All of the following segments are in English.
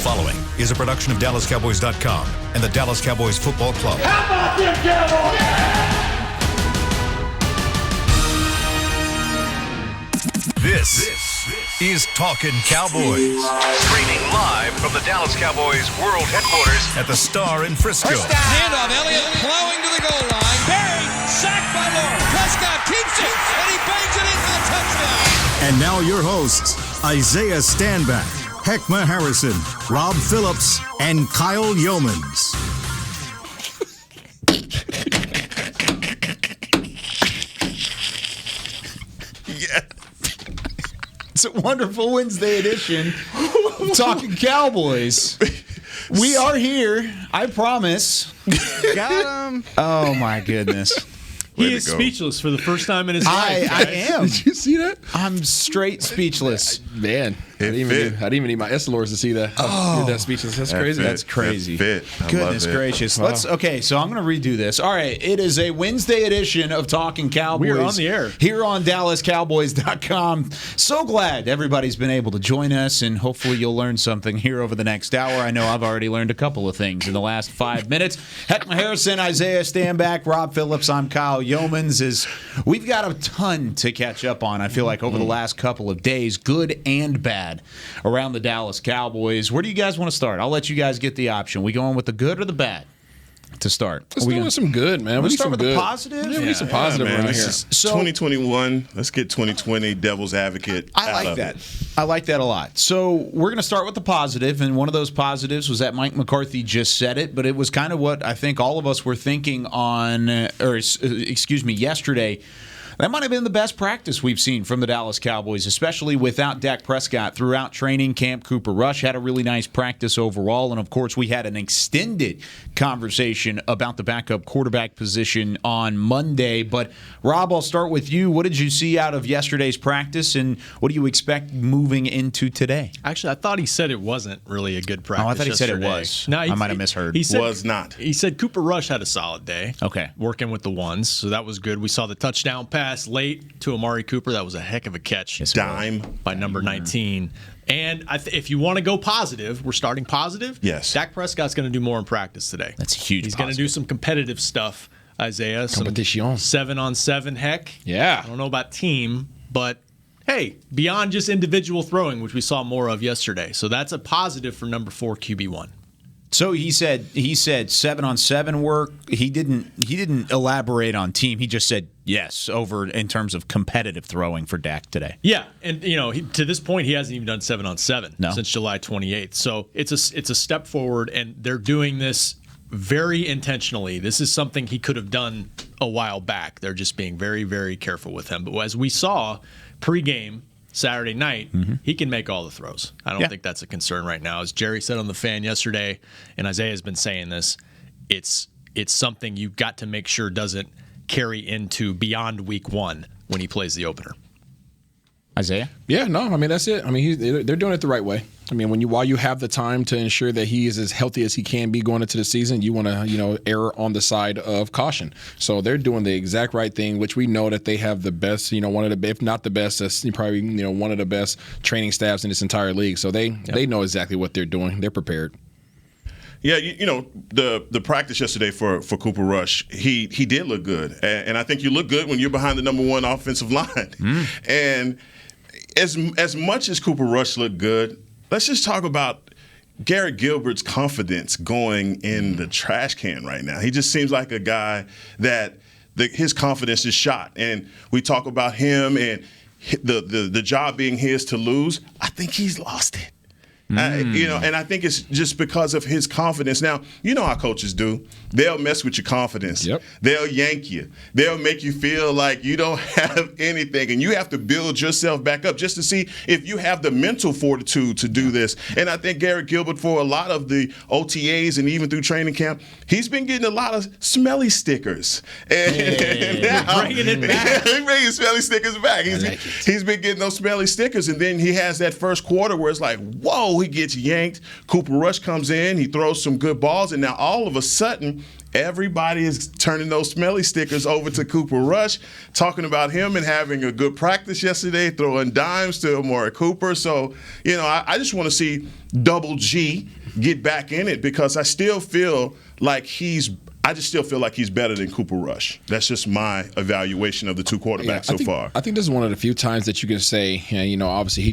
following is a production of DallasCowboys.com and the Dallas Cowboys Football Club. How about them Cowboys? This is Talkin Cowboys. Streaming live from the Dallas Cowboys World Headquarters at the Star in Frisco. Handoff, Elliott plowing to the goal line. Barry, sacked by Lord. Prescott keeps it, and he bangs it in for the touchdown. And now your hosts, Isaiah Stanback, Heckma Harrison, Rob Phillips, and Kyle Yeomans. Yeah. It's a wonderful Wednesday edition of Talkin Cowboys. We are here, I promise. Got him. Oh, my goodness. He is speechless for the first time in his life. I am. Did you see that? I'm straight speechless. Man, I didn't even need my Essilors to see that. Oh, that speechless. That's crazy. That's crazy. That Goodness gracious. Wow. Okay, so I'm going to redo this. All right, it is a Wednesday edition of Talkin Cowboys. We are on the air. Here on DallasCowboys.com. So glad everybody's been able to join us, and hopefully you'll learn something here over the next hour. I know I've already learned a couple of things in the last 5 minutes. Heckma Harrison, Isaiah Stanback, Rob Phillips, I'm Kyle Yeomans. We've got a ton to catch up on, I feel like, over the last couple of days, good and bad, around the Dallas Cowboys. Where do you guys want to start? I'll let you guys get the option. We going with the good or the bad to start? Let's go with some good, man. Let's start with the positive? Yeah, we need some positive man. around This here. is 2021. Let's get 2020 devil's advocate. I like that. I like that a lot. So we're going to start with the positive, and one of those positives was that Mike McCarthy just said it, but it was kind of what I think all of us were thinking yesterday. That might have been the best practice we've seen from the Dallas Cowboys, especially without Dak Prescott throughout training camp. Cooper Rush had a really nice practice overall. And, of course, we had an extended conversation about the backup quarterback position on Monday. But, Rob, I'll start with you. What did you see out of yesterday's practice, and what do you expect moving into today? Actually, I thought he said it wasn't really a good practice. Oh, I thought he said it yesterday. was. No, I might have misheard. He said, Was not. He said Cooper Rush had a solid day. Okay. Working with the ones, so that was good. We saw the touchdown pass late to Amari Cooper. That was a heck of a catch. Dime. By number 19. And if you want to go positive, we're starting positive. Yes. Dak Prescott's going to do more in practice today. That's huge. He's going to do some competitive stuff, Isaiah. Competition. 7-on-7 heck. Yeah. I don't know about team, but hey, beyond just individual throwing, which we saw more of yesterday. So that's a positive for number 4 QB1. So he said 7-on-7 work. He didn't elaborate on team. He just said yes over in terms of competitive throwing for Dak today. Yeah, and to this point he hasn't even done 7-on-7 since July 28th. So it's a step forward, and they're doing this very intentionally. This is something he could have done a while back. They're just being very, very careful with him. But as we saw pregame Saturday night, he can make all the throws. I don't think that's a concern right now. As Jerry said on the Fan yesterday, and Isaiah's been saying this, it's something you've got to make sure doesn't carry into beyond week 1 when he plays the opener. Isaiah? Yeah, no, I mean, that's it. I mean, they're doing it the right way. I mean, while you have the time to ensure that he is as healthy as he can be going into the season, you want to, err on the side of caution. So they're doing the exact right thing, which we know that they have the best, one of the, if not the best, that's probably, one of the best training staffs in this entire league. So they know exactly what they're doing. They're prepared. Yeah, the practice yesterday for Cooper Rush, he did look good. And I think you look good when you're behind the number 1 offensive line. And as much as Cooper Rush looked good, let's just talk about Garrett Gilbert's confidence going in the trash can right now. He just seems like a guy that his confidence is shot. And we talk about him and the job being his to lose. I think he's lost it. And I think it's just because of his confidence. Now, you know how coaches do. They'll mess with your confidence. Yep. They'll yank you. They'll make you feel like you don't have anything, and you have to build yourself back up just to see if you have the mental fortitude to do this. And I think Garrett Gilbert, for a lot of the OTAs and even through training camp, he's been getting a lot of smelly stickers. And now, bringing it back. He's bringing smelly stickers back. He's been getting those smelly stickers, and then he has that first quarter where it's like, whoa, he gets yanked. Cooper Rush comes in, he throws some good balls, and now all of a sudden everybody is turning those smelly stickers over to Cooper Rush, talking about him and having a good practice yesterday, throwing dimes to Amari Cooper. So, I just want to see Double G get back in it because I still feel like he's better than Cooper Rush. That's just my evaluation of the two quarterbacks so far. I think this is one of the few times that you can say, obviously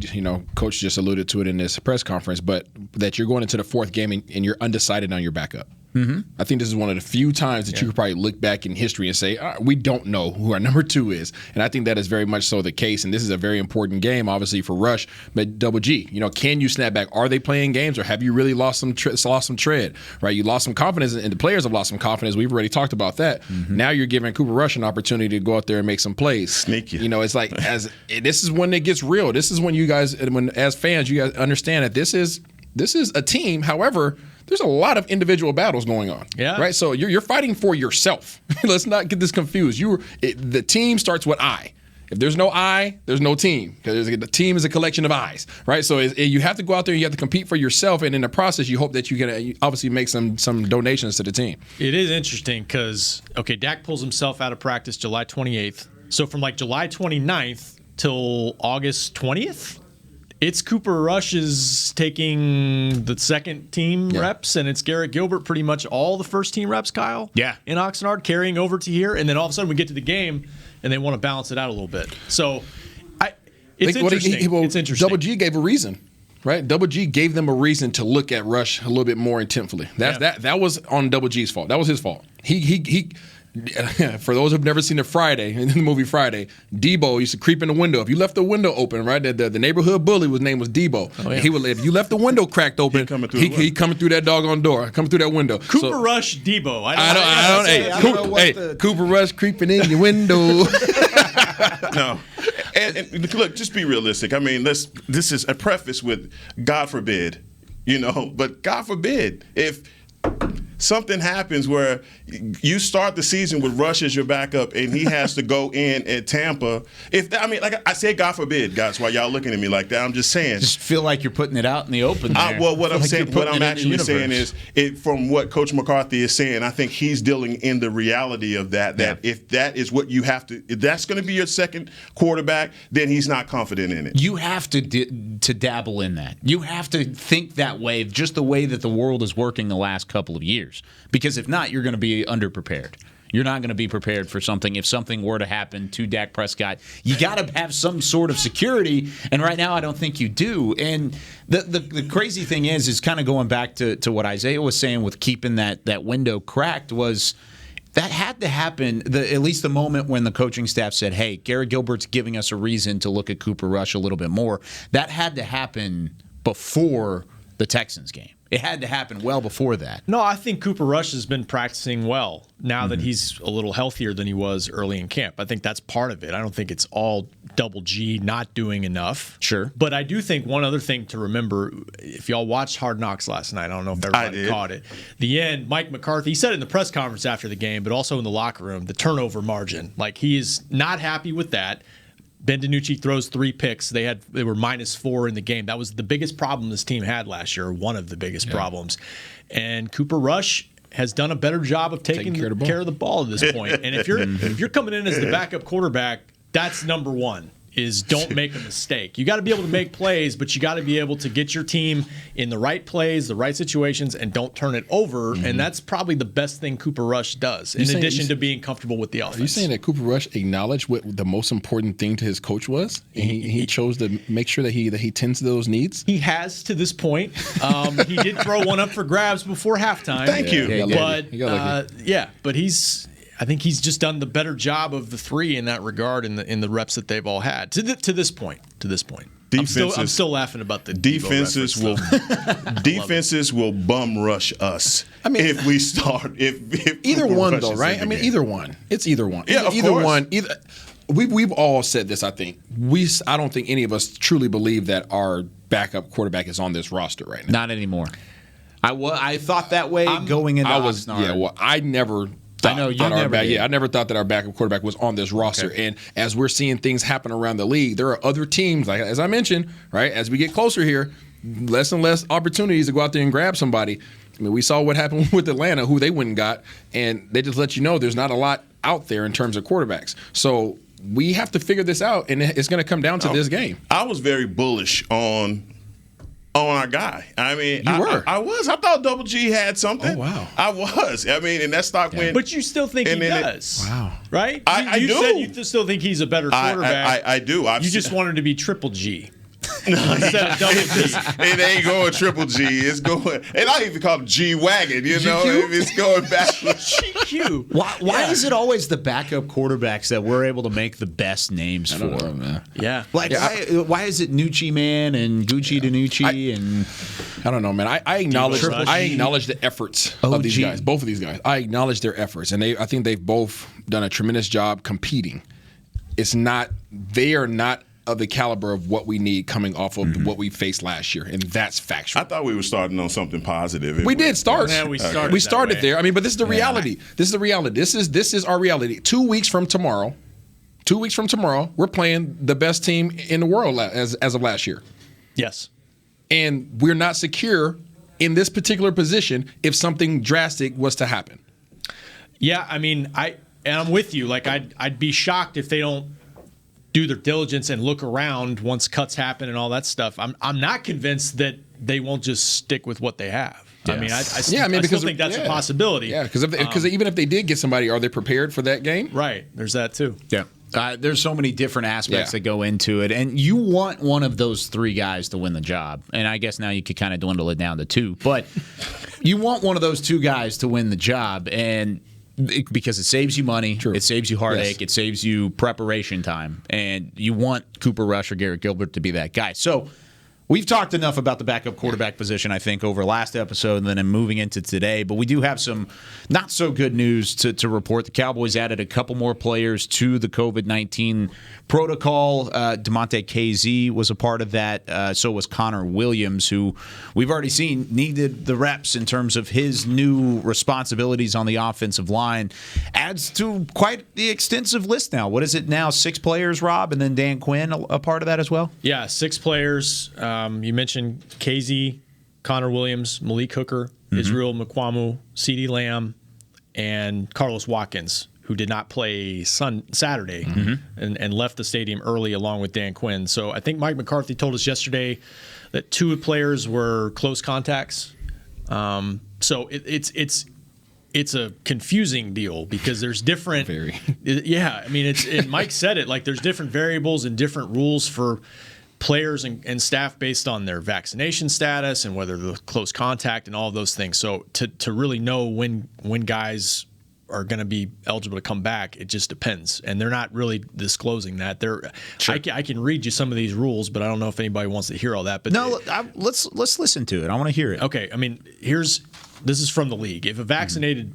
Coach just alluded to it in this press conference, but that you're going into the fourth game and you're undecided on your backup. Mm-hmm. I think this is one of the few times that you could probably look back in history and say, we don't know who our number 2 is. And I think that is very much so the case. And this is a very important game, obviously, for Rush. But Double G, can you snap back? Are they playing games or have you really lost some tread? Right? You lost some confidence and the players have lost some confidence. We've already talked about that. Mm-hmm. Now you're giving Cooper Rush an opportunity to go out there and make some plays. Sneaky. It's like this is when it gets real. This is when you guys, as fans, you guys understand that this is a team. However, there's a lot of individual battles going on. Yeah. Right? So you're fighting for yourself. Let's not get this confused. The team starts with I. If there's no I, there's no team. Because the team is a collection of I's. Right? So you have to go out there and you have to compete for yourself. And in the process, you hope that you can obviously make some donations to the team. It is interesting because, Dak pulls himself out of practice July 28th. So from July 29th till August 20th, it's Cooper Rush is taking the second team reps, and it's Garrett Gilbert pretty much all the first team reps, Kyle. Yeah. In Oxnard, carrying over to here, and then all of a sudden we get to the game, and they want to balance it out a little bit. So it's interesting. It's interesting. Double G gave a reason. Right, Double G gave them a reason to look at Rush a little bit more intentfully. That was on Double G's fault. That was his fault. He for those who've never seen in the movie Friday, Debo used to creep in the window. If you left the window open, right, the neighborhood bully, his name was Debo. Oh, yeah. He would, if you left the window cracked open, he coming through that doggone door, coming through that window. Cooper Rush, Debo. I don't know. Cooper Rush creeping in your window. No. And look, just be realistic. I mean, this is a preface with God forbid, but God forbid if something happens where you start the season with Rush as your backup and he has to go in at Tampa. Like I say, God forbid, guys, while y'all looking at me like that, I'm just saying. Just feel like you're putting it out in the open there. What I'm actually saying is, from what Coach McCarthy is saying, I think he's dealing in the reality of that if that is what you have to, if that's going to be your second quarterback, then he's not confident in it. You have to dabble in that. You have to think that way, just the way that the world is working the last couple of years. Because if not, you're going to be underprepared. You're not going to be prepared for something. If something were to happen to Dak Prescott, you got to have some sort of security. And right now, I don't think you do. And the crazy thing is kind of going back to what Isaiah was saying with keeping that window cracked was that had to happen, at least the moment when the coaching staff said, hey, Garrett Gilbert's giving us a reason to look at Cooper Rush a little bit more. That had to happen before the Texans game. It had to happen well before that. No, I think Cooper Rush has been practicing well now that he's a little healthier than he was early in camp. I think that's part of it. I don't think it's all Double G not doing enough. Sure. But I do think one other thing to remember, if y'all watched Hard Knocks last night, I don't know if everybody caught it. The end, Mike McCarthy, he said it in the press conference after the game, but also in the locker room, the turnover margin. Like, he is not happy with that. Ben DiNucci throws 3 picks. They were -4 in the game. That was the biggest problem this team had last year, one of the biggest problems. And Cooper Rush has done a better job of taking care of the ball at this point. And if you're coming in as the backup quarterback, that's number one. Is don't make a mistake. You got to be able to make plays, but you got to be able to get your team in the right plays, the right situations, and don't turn it over. And that's probably the best thing Cooper Rush does, in addition to being comfortable with the offense. Are you saying that Cooper Rush acknowledged what the most important thing to his coach was? And he chose to make sure that he tends to those needs? He has to this point. He did throw one up for grabs before halftime. Thank you. But I think he's just done the better job of the 3 in that regard in the reps that they've all had to this point. I'm still laughing about the defenses will bum rush us. I mean, if we start if either one though, right? I mean, either one. It's either one. Yeah, either one. We've all said this. I think I don't think any of us truly believe that our backup quarterback is on this roster right now. Not anymore. I thought that way going into Oxnard. Yeah, well, I never. I never thought that our backup quarterback was on this roster. Okay. And as we're seeing things happen around the league, there are other teams, like as I mentioned, right? As we get closer here, less and less opportunities to go out there and grab somebody. I mean, we saw what happened with Atlanta, who they went and got, and they just let you know there's not a lot out there in terms of quarterbacks. So we have to figure this out, and it's going to come down to this game. I was very bullish on our guy. I mean, You were. I was. I thought Double G had something. Oh, wow. I was. I mean, and that stock went. But you still think he does. Wow. Right? I you do. said you still think he's a better quarterback. I do. You just want him to be triple G. Instead of double G. It ain't going triple G. It's going. And I even call him G wagon. You know, if it's going backwards. GQ. Why is it always the backup quarterbacks that we're able to make the best names for? know, man. Yeah. Why is it Nucci Man and Gucci Danucci and I don't know, man. I acknowledge the efforts of these OG. guys, both of these guys. I acknowledge their efforts, and I think they've both done a tremendous job competing. They are not of the caliber of what we need coming off of what we faced last year, and that's factual. I thought we were starting on something positive. We did start. Yeah, we started We that started way. there. I mean, but this is the reality. This is the reality. This is our reality. 2 weeks from tomorrow, we're playing the best team in the world as of last year. Yes. And we're not secure in this particular position if something drastic was to happen. Yeah, I mean, I'm with you. Like, I'd be shocked if they don't do their diligence and look around once cuts happen and all that stuff. I'm not convinced that they won't just stick with what they have. I mean, I still think that's a possibility. Yeah, because even if they did get somebody, are they prepared for that game? Right. There's that too. Yeah. There's so many different aspects Yeah. that go into it, and you want one of those three guys to win the job. And I guess now you could kind of dwindle it down to two, but you want one of those two guys to win the job, and because it saves you money, it saves you heartache, it saves you preparation time, and you want Cooper Rush or Garrett Gilbert to be that guy. So we've talked enough about the backup quarterback position, I think, over last episode and then moving into today. But we do have some not so good news to report. The Cowboys added a couple more players to the COVID-19 protocol. DeMonte KZ was a part of that. So was Conor Williams, who we've already seen needed the reps in terms of his new responsibilities on the offensive line. Adds to quite the extensive list now. What is it now? 6 players, Rob, and then Dan Quinn a part of that as well? Yeah, 6 players. You mentioned KZ, Conor Williams, Malik Hooker, Israel Mukwamu, CeeDee Lamb, and Carlos Watkins, who did not play Saturday and left the stadium early along with Dan Quinn. So I think Mike McCarthy told us yesterday that 2 players were close contacts. So it's a confusing deal because there's different. Yeah, I mean, and Mike said it, like there's different variables and different rules for players and staff based on their vaccination status and whether they're close contact and all of those things. So to really know when guys are going to be eligible to come back, it just depends. And they're not really disclosing that. I can read you some of these rules, but I don't know if anybody wants to hear all that. But no, let's listen to it. I want to hear it. Okay, I mean, this is from the league. If a vaccinated,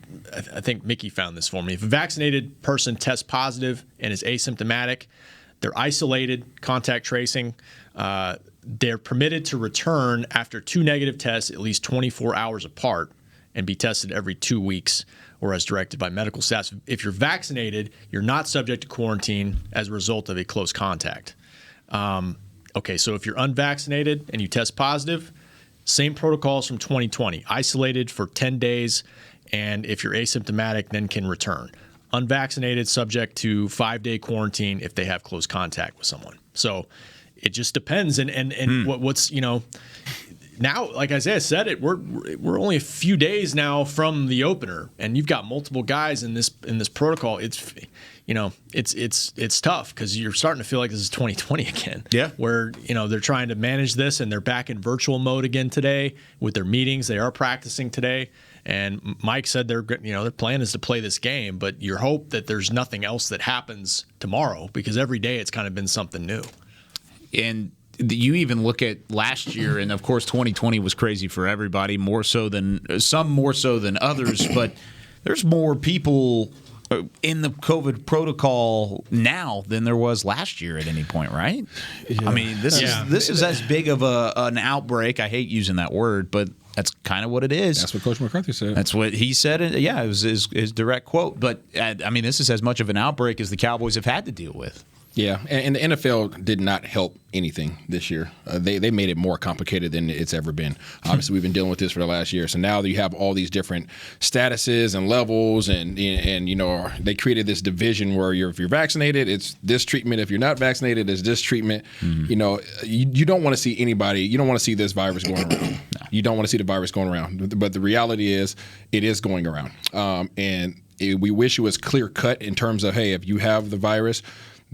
I think Mickey found this for me. If a vaccinated person tests positive and is asymptomatic, they're isolated, contact tracing. They're permitted to return after 2 negative tests at least 24 hours apart and be tested every 2 weeks or as directed by medical staff. If you're vaccinated, you're not subject to quarantine as a result of a close contact. Okay, so if you're unvaccinated and you test positive, same protocols from 2020. Isolated for 10 days, and if you're asymptomatic, then can return. Unvaccinated, subject to 5-day quarantine if they have close contact with someone. So it just depends. And what's now, like Isaiah said, we're only a few days now from the opener, and you've got multiple guys in this protocol. It's tough because you're starting to feel like this is 2020 again. Yeah, where they're trying to manage this, and they're back in virtual mode again today with their meetings. They are practicing today. And Mike said their plan is to play this game, but you hope that there's nothing else that happens tomorrow because every day it's kind of been something new. And you even look at last year, and of course 2020 was crazy for everybody, more so than others, but there's more people in the COVID protocol now than there was last year at any point, right? Yeah. I mean, this is as big of an outbreak. I hate using that word, but that's kind of what it is. That's what Coach McCarthy said. That's what he said. Yeah, it was his direct quote. But, I mean, this is as much of an outbreak as the Cowboys have had to deal with. Yeah, and the NFL did not help anything this year. They made it more complicated than it's ever been. Obviously, we've been dealing with this for the last year. So now that you have all these different statuses and levels, and they created this division where if you're vaccinated, it's this treatment. If you're not vaccinated, it's this treatment. You don't want to see anybody. You don't want to see this virus going around. No. You don't want to see the virus going around. But the reality is, it is going around. We wish it was clear cut in terms of, hey, if you have the virus,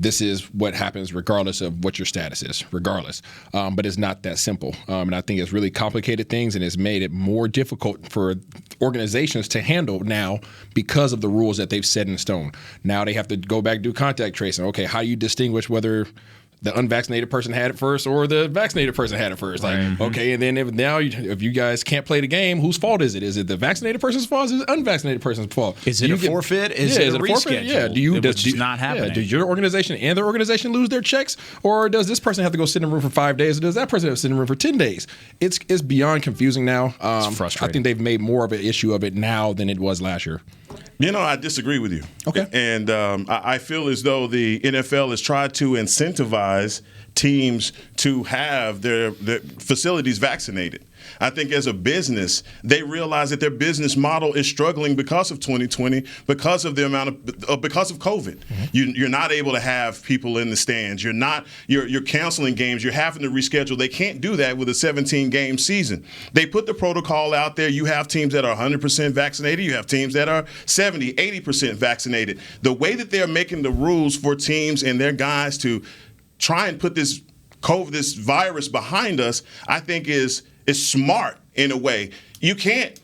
this is what happens regardless of what your status is, regardless. But it's not that simple. And I think it's really complicated things, and it's made it more difficult for organizations to handle now because of the rules that they've set in stone. Now they have to go back and do contact tracing. Okay, how you distinguish whether the unvaccinated person had it first or the vaccinated person had it first. Okay, and then if you guys can't play the game, whose fault is it? Is it the vaccinated person's fault? Is it the unvaccinated person's fault? Is it a forfeit? Is it a reschedule? Yeah, does not happen? Yeah, does your organization and their organization lose their checks, or does this person have to go sit in a room for 5 days, or does that person have to sit in a room for 10 days? It's beyond confusing now. It's frustrating. I think they've made more of an issue of it now than it was last year. I disagree with you. Okay. And I feel as though the NFL has tried to incentivize teams to have their facilities vaccinated. I think as a business, they realize that their business model is struggling because of 2020, because of the because of COVID. Mm-hmm. You're not able to have people in the stands. You're canceling games. You're having to reschedule. They can't do that with a 17-game season. They put the protocol out there. You have teams that are 100% vaccinated. You have teams that are 70, 80% vaccinated. The way that they're making the rules for teams and their guys to try and put this virus behind us, I think is smart in a way. You can't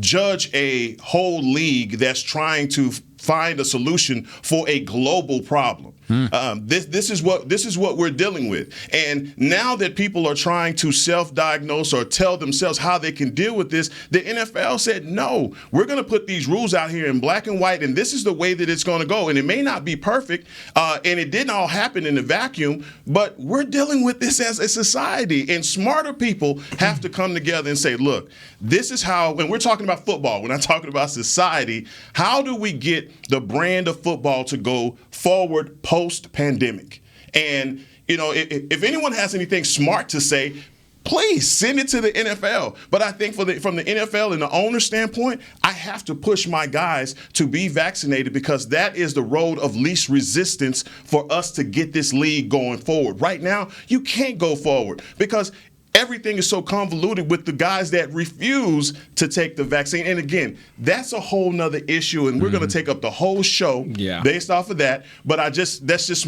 judge a whole league that's trying to find a solution for a global problem. This is what we're dealing with. And now that people are trying to self-diagnose or tell themselves how they can deal with this, the NFL said, no, we're going to put these rules out here in black and white, and this is the way that it's going to go. And it may not be perfect, and it didn't all happen in a vacuum, but we're dealing with this as a society. And smarter people have to come together and say, look, this is how, when we're talking about football, when I'm talking about society, how do we get the brand of football to go forward post-pandemic? And, if anyone has anything smart to say, please send it to the NFL. But I think from the NFL and the owner standpoint, I have to push my guys to be vaccinated because that is the road of least resistance for us to get this league going forward. Right now, you can't go forward because everything is so convoluted with the guys that refuse to take the vaccine. And again, that's a whole nother issue, and we're going to take up the whole show based off of that. But that's just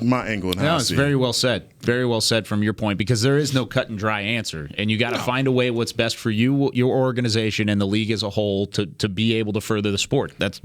my angle. No, it's very well said. Very well said from your point, because there is no cut and dry answer, and you got to find a way what's best for you, your organization, and the league as a whole to be able to further the sport. That's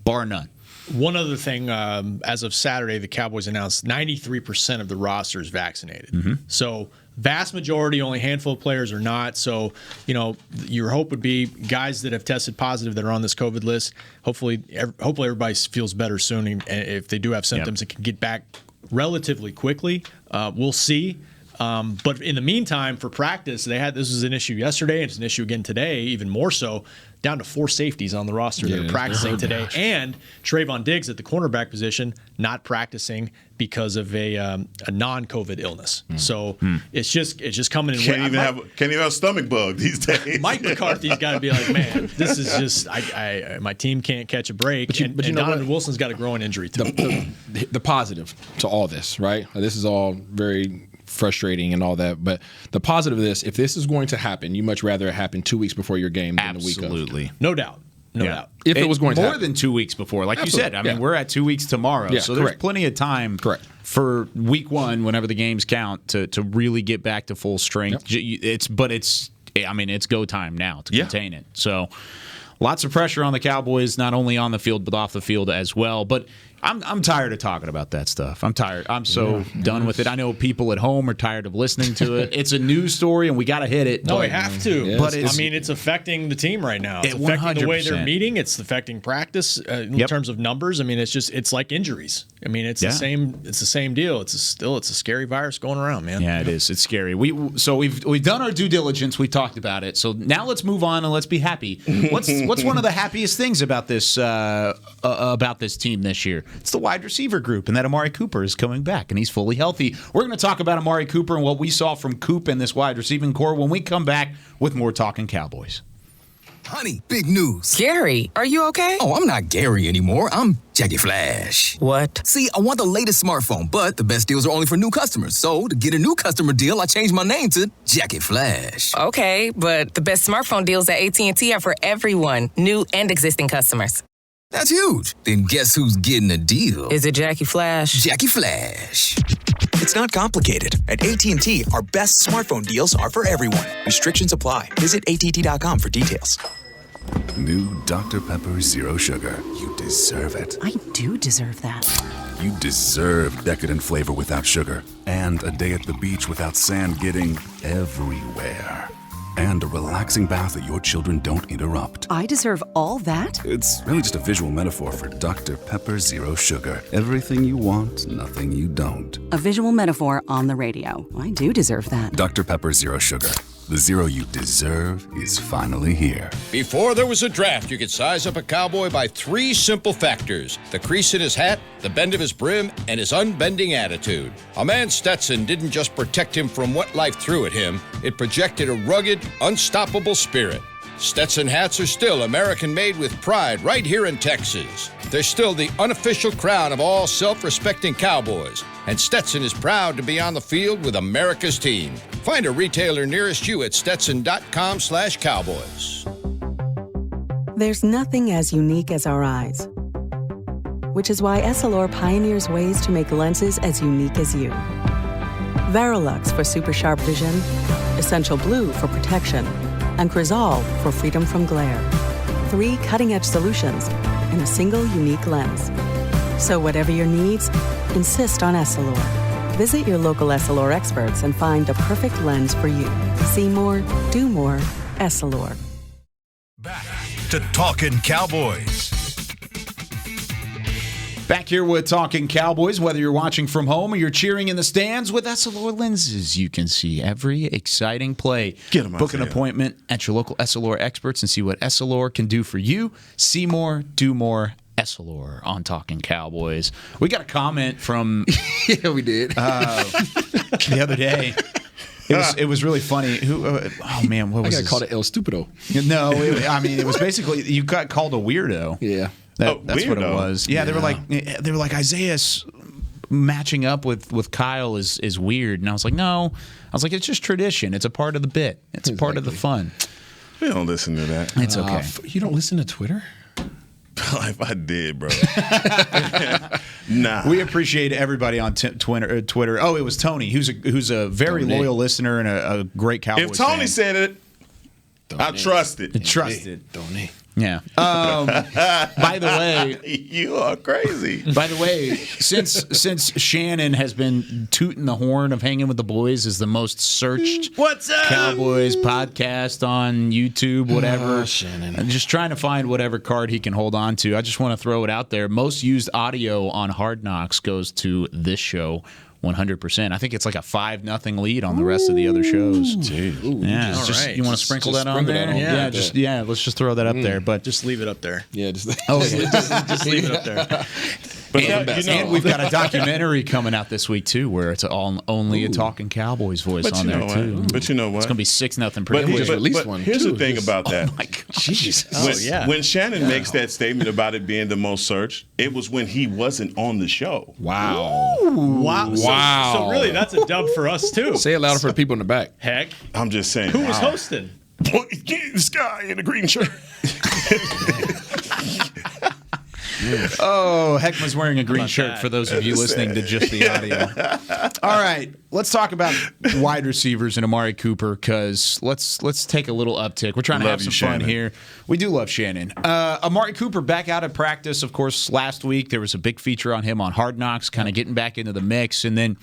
bar none. One other thing, as of Saturday, the Cowboys announced 93% of the roster is vaccinated. Mm-hmm. So vast majority, only a handful of players are not. So, your hope would be guys that have tested positive that are on this COVID list. Hopefully everybody feels better soon. And if they do have symptoms, it can get back relatively quickly. We'll see. But in the meantime, for practice, this was an issue yesterday, and it's an issue again today, even more so. Down to 4 safeties on the roster that are practicing today, and Trayvon Diggs at the cornerback position not practicing because of a non-COVID illness. So it's just coming in. Can't even have a stomach bug these days. Mike McCarthy's got to be like, man, this is just my team can't catch a break. But Donovan Wilson's got a growing injury too. The positive to all this, right? This is all very frustrating and all that, but the positive of this, if this is going to happen, you much rather it happen 2 weeks before your game than the week of. Absolutely. No doubt. No doubt. If it was going to happen. More than 2 weeks before. Like you said, I mean, we're at 2 weeks tomorrow, so there's plenty of time for week one, whenever the games count, to really get back to full strength. It's go time now to contain it. So lots of pressure on the Cowboys, not only on the field, but off the field as well. But I'm tired of talking about that stuff. I'm tired. I'm so done with it. I know people at home are tired of listening to it. It's a news story, and we got to hit it. No, we have to. But it's affecting the team right now. It's affecting 100%. The way they're meeting. It's affecting practice in terms of numbers. I mean, it's like injuries. I mean, it's the same. It's the same deal. It's a scary virus going around, man. Yeah, it is. It's scary. We've done our due diligence. We talked about it. So now let's move on and let's be happy. What's one of the happiest things about this team this year? it's the wide receiver group, and that Amari Cooper is coming back, and he's fully healthy. We're going to talk about Amari Cooper and what we saw from Coop and this wide receiving core when we come back with more Talkin' Cowboys. Honey, big news. Gary, are you okay? Oh, I'm not Gary anymore. I'm Jackie Flash. What? See, I want the latest smartphone, but the best deals are only for new customers. So, to get a new customer deal, I changed my name to Jackie Flash. Okay, but the best smartphone deals at AT&T are for everyone, new and existing customers. That's huge. Then guess who's getting a deal? Is it Jackie Flash? Jackie Flash. It's not complicated. At AT&T, our best smartphone deals are for everyone. Restrictions apply. Visit att.com for details. New Dr. Pepper Zero Sugar. You deserve it. I do deserve that. You deserve decadent flavor without sugar. And a day at the beach without sand getting everywhere. And a relaxing bath that your children don't interrupt. I deserve all that? It's really just a visual metaphor for Dr. Pepper Zero Sugar. Everything you want, nothing you don't. A visual metaphor on the radio. I do deserve that. Dr. Pepper Zero Sugar. The zero you deserve is finally here. Before there was a draft, you could size up a cowboy by 3 simple factors: the crease in his hat, the bend of his brim, and his unbending attitude. A man Stetson didn't just protect him from what life threw at him, it projected a rugged, unstoppable spirit. Stetson hats are still American-made with pride right here in Texas. They're still the unofficial crown of all self-respecting cowboys, and Stetson is proud to be on the field with America's team. Find a retailer nearest you at stetson.com/cowboys. There's nothing as unique as our eyes, which is why Essilor pioneers ways to make lenses as unique as you. Verilux for super sharp vision, Essential Blue for protection, and Crizal for freedom from glare. 3 cutting-edge solutions in a single unique lens. So whatever your needs, insist on Essilor. Visit your local Essilor experts and find the perfect lens for you. See more, do more, Essilor. Back to Talkin' Cowboys. Back here with Talkin' Cowboys. Whether you're watching from home or you're cheering in the stands, with Essilor lenses, you can see every exciting play. Book an appointment at your local Essilor experts and see what Essilor can do for you. See more, do more, Essilor on Talkin' Cowboys. We got a comment from yeah, we did the other day. It was really funny. Oh man, what was I got this? called it El Stupido. No, it was basically you got called a weirdo. Yeah. That's weirdo. What it was. Yeah, they were like Isaiah's matching up with Kyle is weird, and I was like, no, it's just tradition. It's a part of the bit. It's a part of the fun. We don't listen to that. It's okay. You don't listen to Twitter? If I did, bro. Nah. We appreciate everybody on Twitter. Oh, it was Tony, who's a very loyal listener and a great Cowboys If Tony fan. said it, I trust it. Donate. Yeah. By the way, you are crazy. By the way, since Shannon has been tooting the horn of Hanging with the Boys as the most searched Cowboys podcast on YouTube, whatever. Shannon. I'm just trying to find whatever card he can hold on to. I just want to throw it out there. Most used audio on Hard Knocks goes to this show. 100%. I think it's like a 5-0 lead on the rest of the other shows. Dude. Yeah. Right. You want to sprinkle that on there? Yeah. Let's just throw that up there. But just leave it up there. Yeah, just leave it up there. But and we've got a documentary coming out this week too, where it's only a Talkin' Cowboys voice on there too. But you know what? It's going to be 6-0 But one. Here's the thing about that. Oh my God. Jesus. When Shannon makes that statement about it being the most searched, it was when he wasn't on the show. Wow. Wow. So really, that's a dub for us too. Say it louder for the people in the back. Heck. I'm just saying. Who was hosting? This guy in a green shirt. Oh, Heckman's wearing a green shirt for those of you listening to just the audio. All right, let's talk about wide receivers and Amari Cooper, because let's take a little uptick. We're trying to have some fun here. We do love Shannon. Amari Cooper back out of practice, of course, last week. There was a big feature on him on Hard Knocks, kind of getting back into the mix. And then,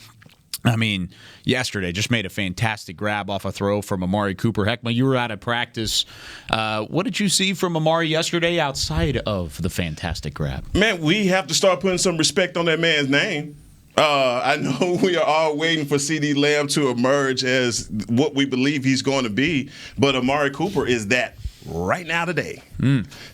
yesterday just made a fantastic grab off a throw from Amari Cooper. Heckman, you were out of practice. What did you see from Amari yesterday outside of the fantastic grab? Man, we have to start putting some respect on that man's name. I know we are all waiting for CeeDee Lamb to emerge as what we believe he's going to be, but Amari Cooper is that right now today.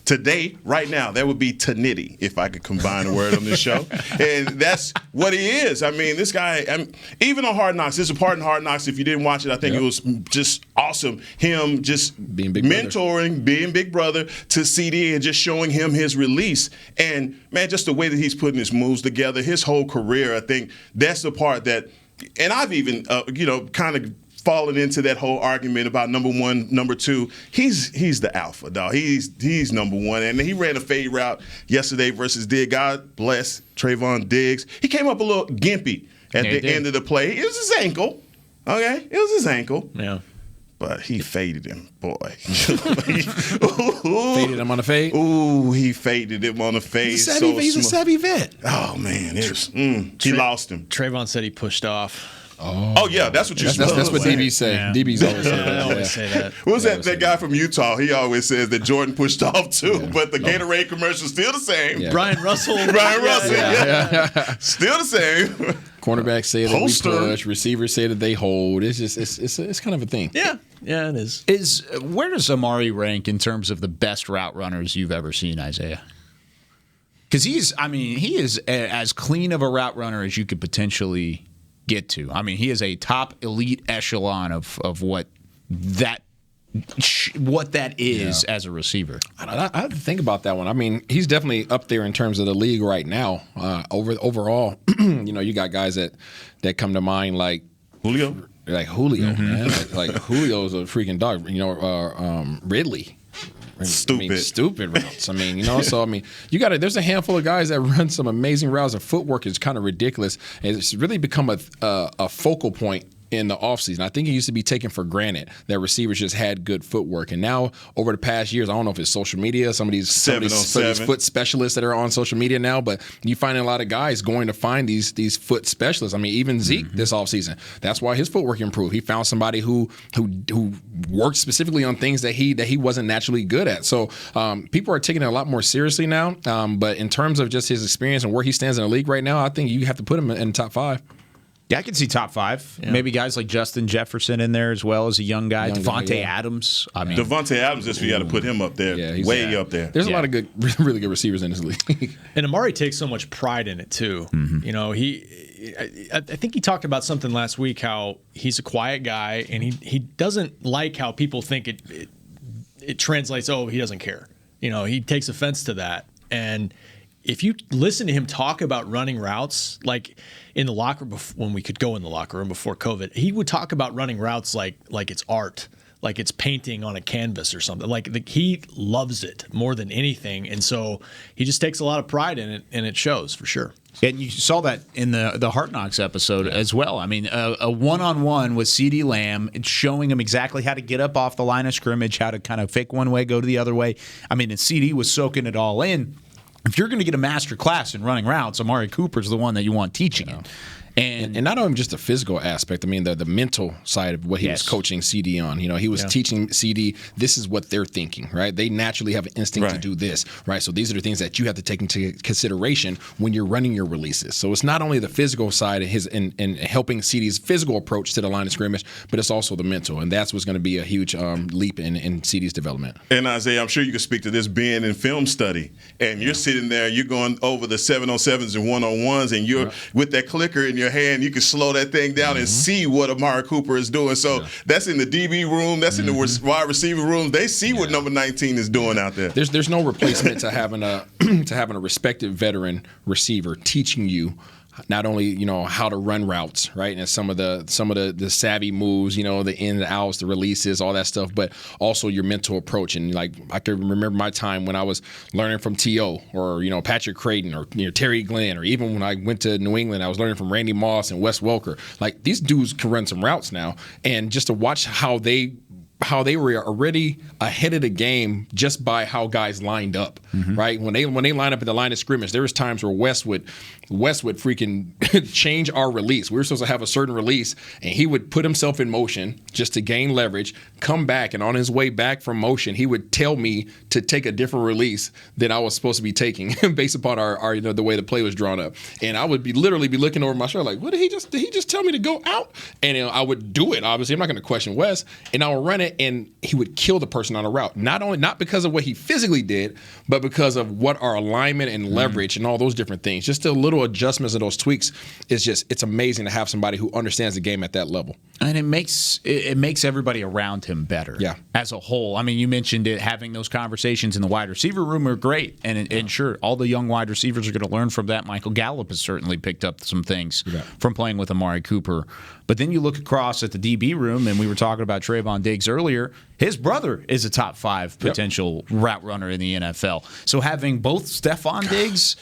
Today, right now, that would be Tanitty if I could combine a word on this show. And that's what he is. I mean, this guy, even on Hard Knocks, there's a part in Hard Knocks, if you didn't watch it, I think it was just awesome. Him just being big mentoring, being big brother to CD and just showing him his release. And, man, just the way that he's putting his moves together, his whole career, I think that's the part that, and I've even, kind of fallen into that whole argument about number one, number two. He's the alpha, dog. He's number one. And he ran a fade route yesterday versus Diggs. God bless Trayvon Diggs. He came up a little gimpy at the end of the play. It was his ankle. Okay? It was his ankle. Yeah. But he faded him, boy. Faded him on the fade? Ooh, he faded him on the fade. He's a savvy vet. Oh, man. He lost him. Trayvon said he pushed off. Oh yeah, that's what you're supposed to say. That's what DBs say. Yeah. DBs always say that. I always say that. What was that guy from Utah? He always says that Jordan pushed off too, but the Gatorade commercial's still the same. Yeah. Brian Russell. Yeah. Still the same. Cornerbacks say that we push. Receivers say that they hold. It's just it's kind of a thing. Yeah, it is. Where does Amari rank in terms of the best route runners you've ever seen, Isaiah? Because he is as clean of a route runner as you could potentially get to. I mean, he is a top elite echelon of what that is as a receiver. I have to think about that one. I mean, he's definitely up there in terms of the league right now. Overall, you got guys that come to mind like Julio. Man. Like Julio's a freaking dog. Ridley. Stupid routes. So you got there's a handful of guys that run some amazing routes. The footwork is kind of ridiculous. And it's really become a focal point in the offseason. I think it used to be taken for granted that receivers just had good footwork. And now, over the past years, I don't know if it's social media, some of these foot specialists that are on social media now, but you find a lot of guys going to find these foot specialists. I mean, even Zeke this offseason, that's why his footwork improved. He found somebody who worked specifically on things that he wasn't naturally good at. So people are taking it a lot more seriously now. But in terms of just his experience and where he stands in the league right now, I think you have to put him in the top 5. Yeah, I can see top 5. Yeah. Maybe guys like Justin Jefferson in there as well as a young guy. Devontae Adams. Devontae Adams, you got to put him up there, way up there. There's a lot of good, really good receivers in this league. And Amari takes so much pride in it too. I think he talked about something last week, how he's a quiet guy and he doesn't like how people think it translates. Oh, he doesn't care. He takes offense to that. And if you listen to him talk about running routes, like in the locker room, when we could go in the locker room before COVID, he would talk about running routes like it's art, like it's painting on a canvas or something. He loves it more than anything, and so he just takes a lot of pride in it, and it shows for sure. And you saw that in the Hard Knocks episode as well. I mean, a one-on-one with CeeDee Lamb, showing him exactly how to get up off the line of scrimmage, how to kind of fake one way, go to the other way. I mean, and CeeDee was soaking it all in. If you're going to get a master class in running routes, Amari Cooper's the one that you want teaching it. And not only just the physical aspect, I mean, the mental side of what he was coaching CD on. He was teaching CD, this is what they're thinking, right? They naturally have an instinct to do this, right? So these are the things that you have to take into consideration when you're running your releases. So it's not only the physical side and helping CD's physical approach to the line of scrimmage, but it's also the mental. And that's what's going to be a huge leap in CD's development. And Isaiah, I'm sure you can speak to this being in film study. And you're sitting there, you're going over the 7-on-7s and 1-on-1s, and you're with that clicker in your hand, you can slow that thing down and see what Amari Cooper is doing. So that's in the DB room, that's in the wide receiver room. They see what number 19 is doing out there. There's no replacement to having a respected veteran receiver teaching you not only how to run routes, right, and some of the savvy moves, the in and outs, the releases, all that stuff, but also your mental approach. And I can remember my time when I was learning from T.O. or Patrick Creighton or Terry Glenn, or even when I went to New England, I was learning from Randy Moss and Wes Welker. These dudes can run some routes now, and just to watch how they were already ahead of the game just by how guys lined up, right? When they line up at the line of scrimmage, there was times where Wes would Wes would freaking change our release. We were supposed to have a certain release, and he would put himself in motion just to gain leverage, come back, and on his way back from motion, he would tell me to take a different release than I was supposed to be taking based upon our the way the play was drawn up. And I would literally be looking over my shoulder like, what did he just tell me to go out? And I would do it, obviously. I'm not going to question Wes. And I would run it, and he would kill the person on the route. Not because of what he physically did, but because of what our alignment and leverage and all those different things. Just a little adjustments of those tweaks it's amazing to have somebody who understands the game at that level. And it makes everybody around him better. Yeah. As a whole. I mean, you mentioned it, having those conversations in the wide receiver room are great. And sure, all the young wide receivers are going to learn from that. Michael Gallup has certainly picked up some things from playing with Amari Cooper. But then you look across at the DB room, and we were talking about Trayvon Diggs earlier. His brother is a top 5 potential route runner in the NFL. So having both Stephon Diggs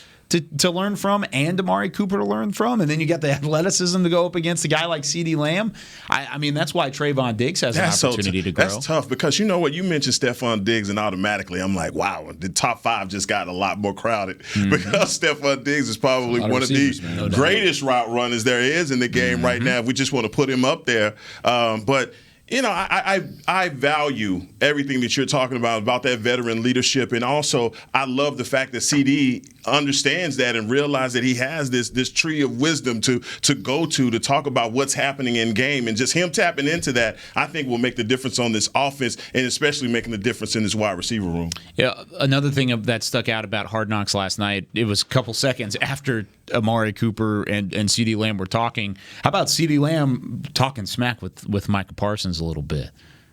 to learn from and Amari Cooper to learn from, and then you got the athleticism to go up against a guy like CeeDee Lamb. I mean, that's why Trayvon Diggs has an opportunity to grow. That's tough because you know what? You mentioned Stephon Diggs, and automatically I'm like, wow, the top 5 just got a lot more crowded because Stephon Diggs is probably one of the greatest route runners there is in the game right now. If we just want to put him up there. But you know, I value everything that you're talking about that veteran leadership, and also I love the fact that CD understands that and realizes that he has this tree of wisdom to go to talk about what's happening in game, and just him tapping into that, I think will make the difference on this offense, and especially making the difference in this wide receiver room. Yeah, another thing that stuck out about Hard Knocks last night, it was a couple seconds after Amari Cooper and CeeDee Lamb were talking. How about CeeDee Lamb talking smack with Micah Parsons a little bit?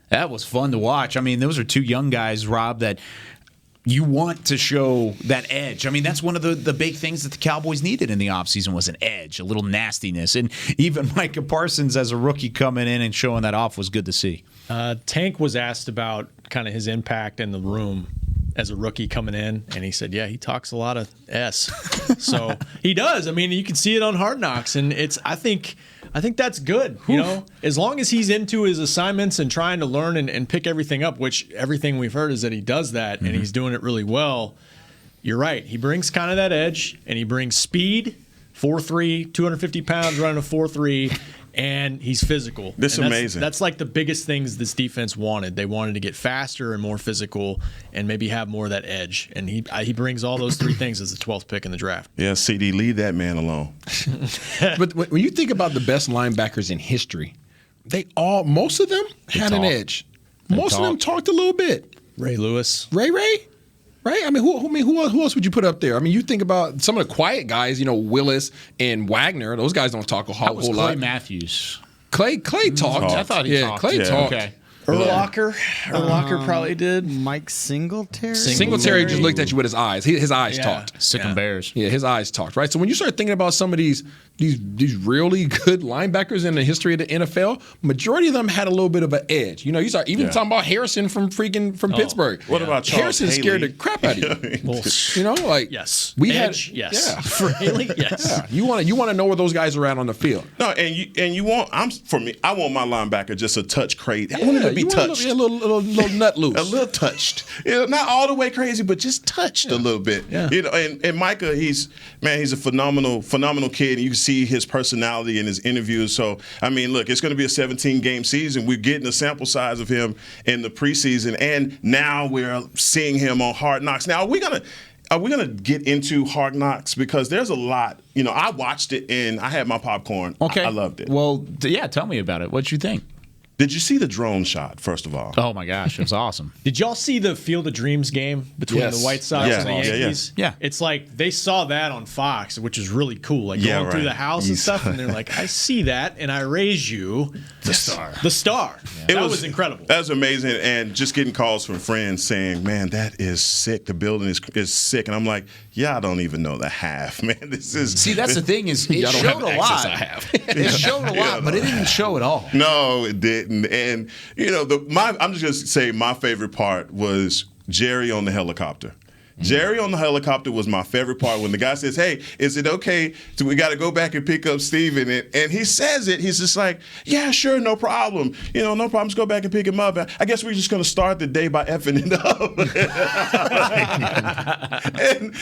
That was fun to watch. I mean, those are 2 young guys, Rob, that you want to show that edge. I mean, that's one of the big things that the Cowboys needed in the offseason was an edge, a little nastiness. And even Micah Parsons as a rookie coming in and showing that off was good to see. Tank was asked about kind of his impact in the room as a rookie coming in, and he said, yeah, he talks a lot of S. So he does. I mean, you can see it on Hard Knocks, and I think that's good. You know, as long as he's into his assignments and trying to learn and pick everything up, which everything we've heard is that he does that, and he's doing it really well. You're right. He brings kind of that edge, and he brings speed, 4'3", 250 pounds running a 4'3", and he's physical. This is amazing. That's like the biggest things this defense wanted. They wanted to get faster and more physical and maybe have more of that edge. And he brings all those 3 things as the 12th pick in the draft. Yeah, CD, leave that man alone. But when you think about the best linebackers in history, most of them had an edge. Most of them talked a little bit. Ray Lewis. Ray? Right? I mean, who else would you put up there? I mean, you think about some of the quiet guys, you know, Willis and Wagner. Those guys don't talk a whole lot. Clay Matthews. Clay talked. I thought he talked. Clay talked. Okay. Urlacher probably did. Mike Singletary. Singletary just looked at you with his eyes. His eyes talked. Sick and Bears. Yeah, his eyes talked, right? So when you start thinking about some of these really good linebackers in the history of the NFL, majority of them had a little bit of an edge. You know, you start even talking about Harrison from Pittsburgh. What about Charles Harrison Haley? scared the crap out of you. You know, like yes, we edge, had yes. Yeah. For Haley, yes. Yeah. You want to know where those guys are at on the field. No, and you want I want my linebacker just a touch crazy. I want him to be touched. A little nut loose. A little touched. You know, not all the way crazy, but just touched a little bit. Yeah. You know, and Micah, he's a phenomenal kid, and you can see his personality in his interviews. So, I mean, look, it's going to be a 17-game season. We're getting a sample size of him in the preseason, and now we're seeing him on Hard Knocks. Now, are we gonna get into Hard Knocks? Because there's a lot. You know, I watched it and I had my popcorn. Okay. I loved it. Well, yeah, tell me about it. What'd you think? Did you see the drone shot, first of all? Oh, my gosh. It was awesome. Did y'all see the Field of Dreams game between the White Sox and the Yankees? Yeah. It's like they saw that on Fox, which is really cool. Like going through the house and stuff, and they're like, I see that, and I raise you the star. The star. Yeah. That was incredible. That was amazing. And just getting calls from friends saying, man, that is sick. The building is sick. And I'm like, yeah, I don't even know the half, man. This is. See, that's the thing is it showed a lot. It showed a lot, but it didn't show it all. No, it didn't. And, you know, I'm just going to say my favorite part was Jerry on the helicopter. Jerry on the helicopter was my favorite part. When the guy says, "Hey, is it okay? So we got to go back and pick up Steven," and he says it. He's just like, "Yeah, sure, no problem. No problem. Just go back and pick him up. I guess we're just going to start the day by effing it up." and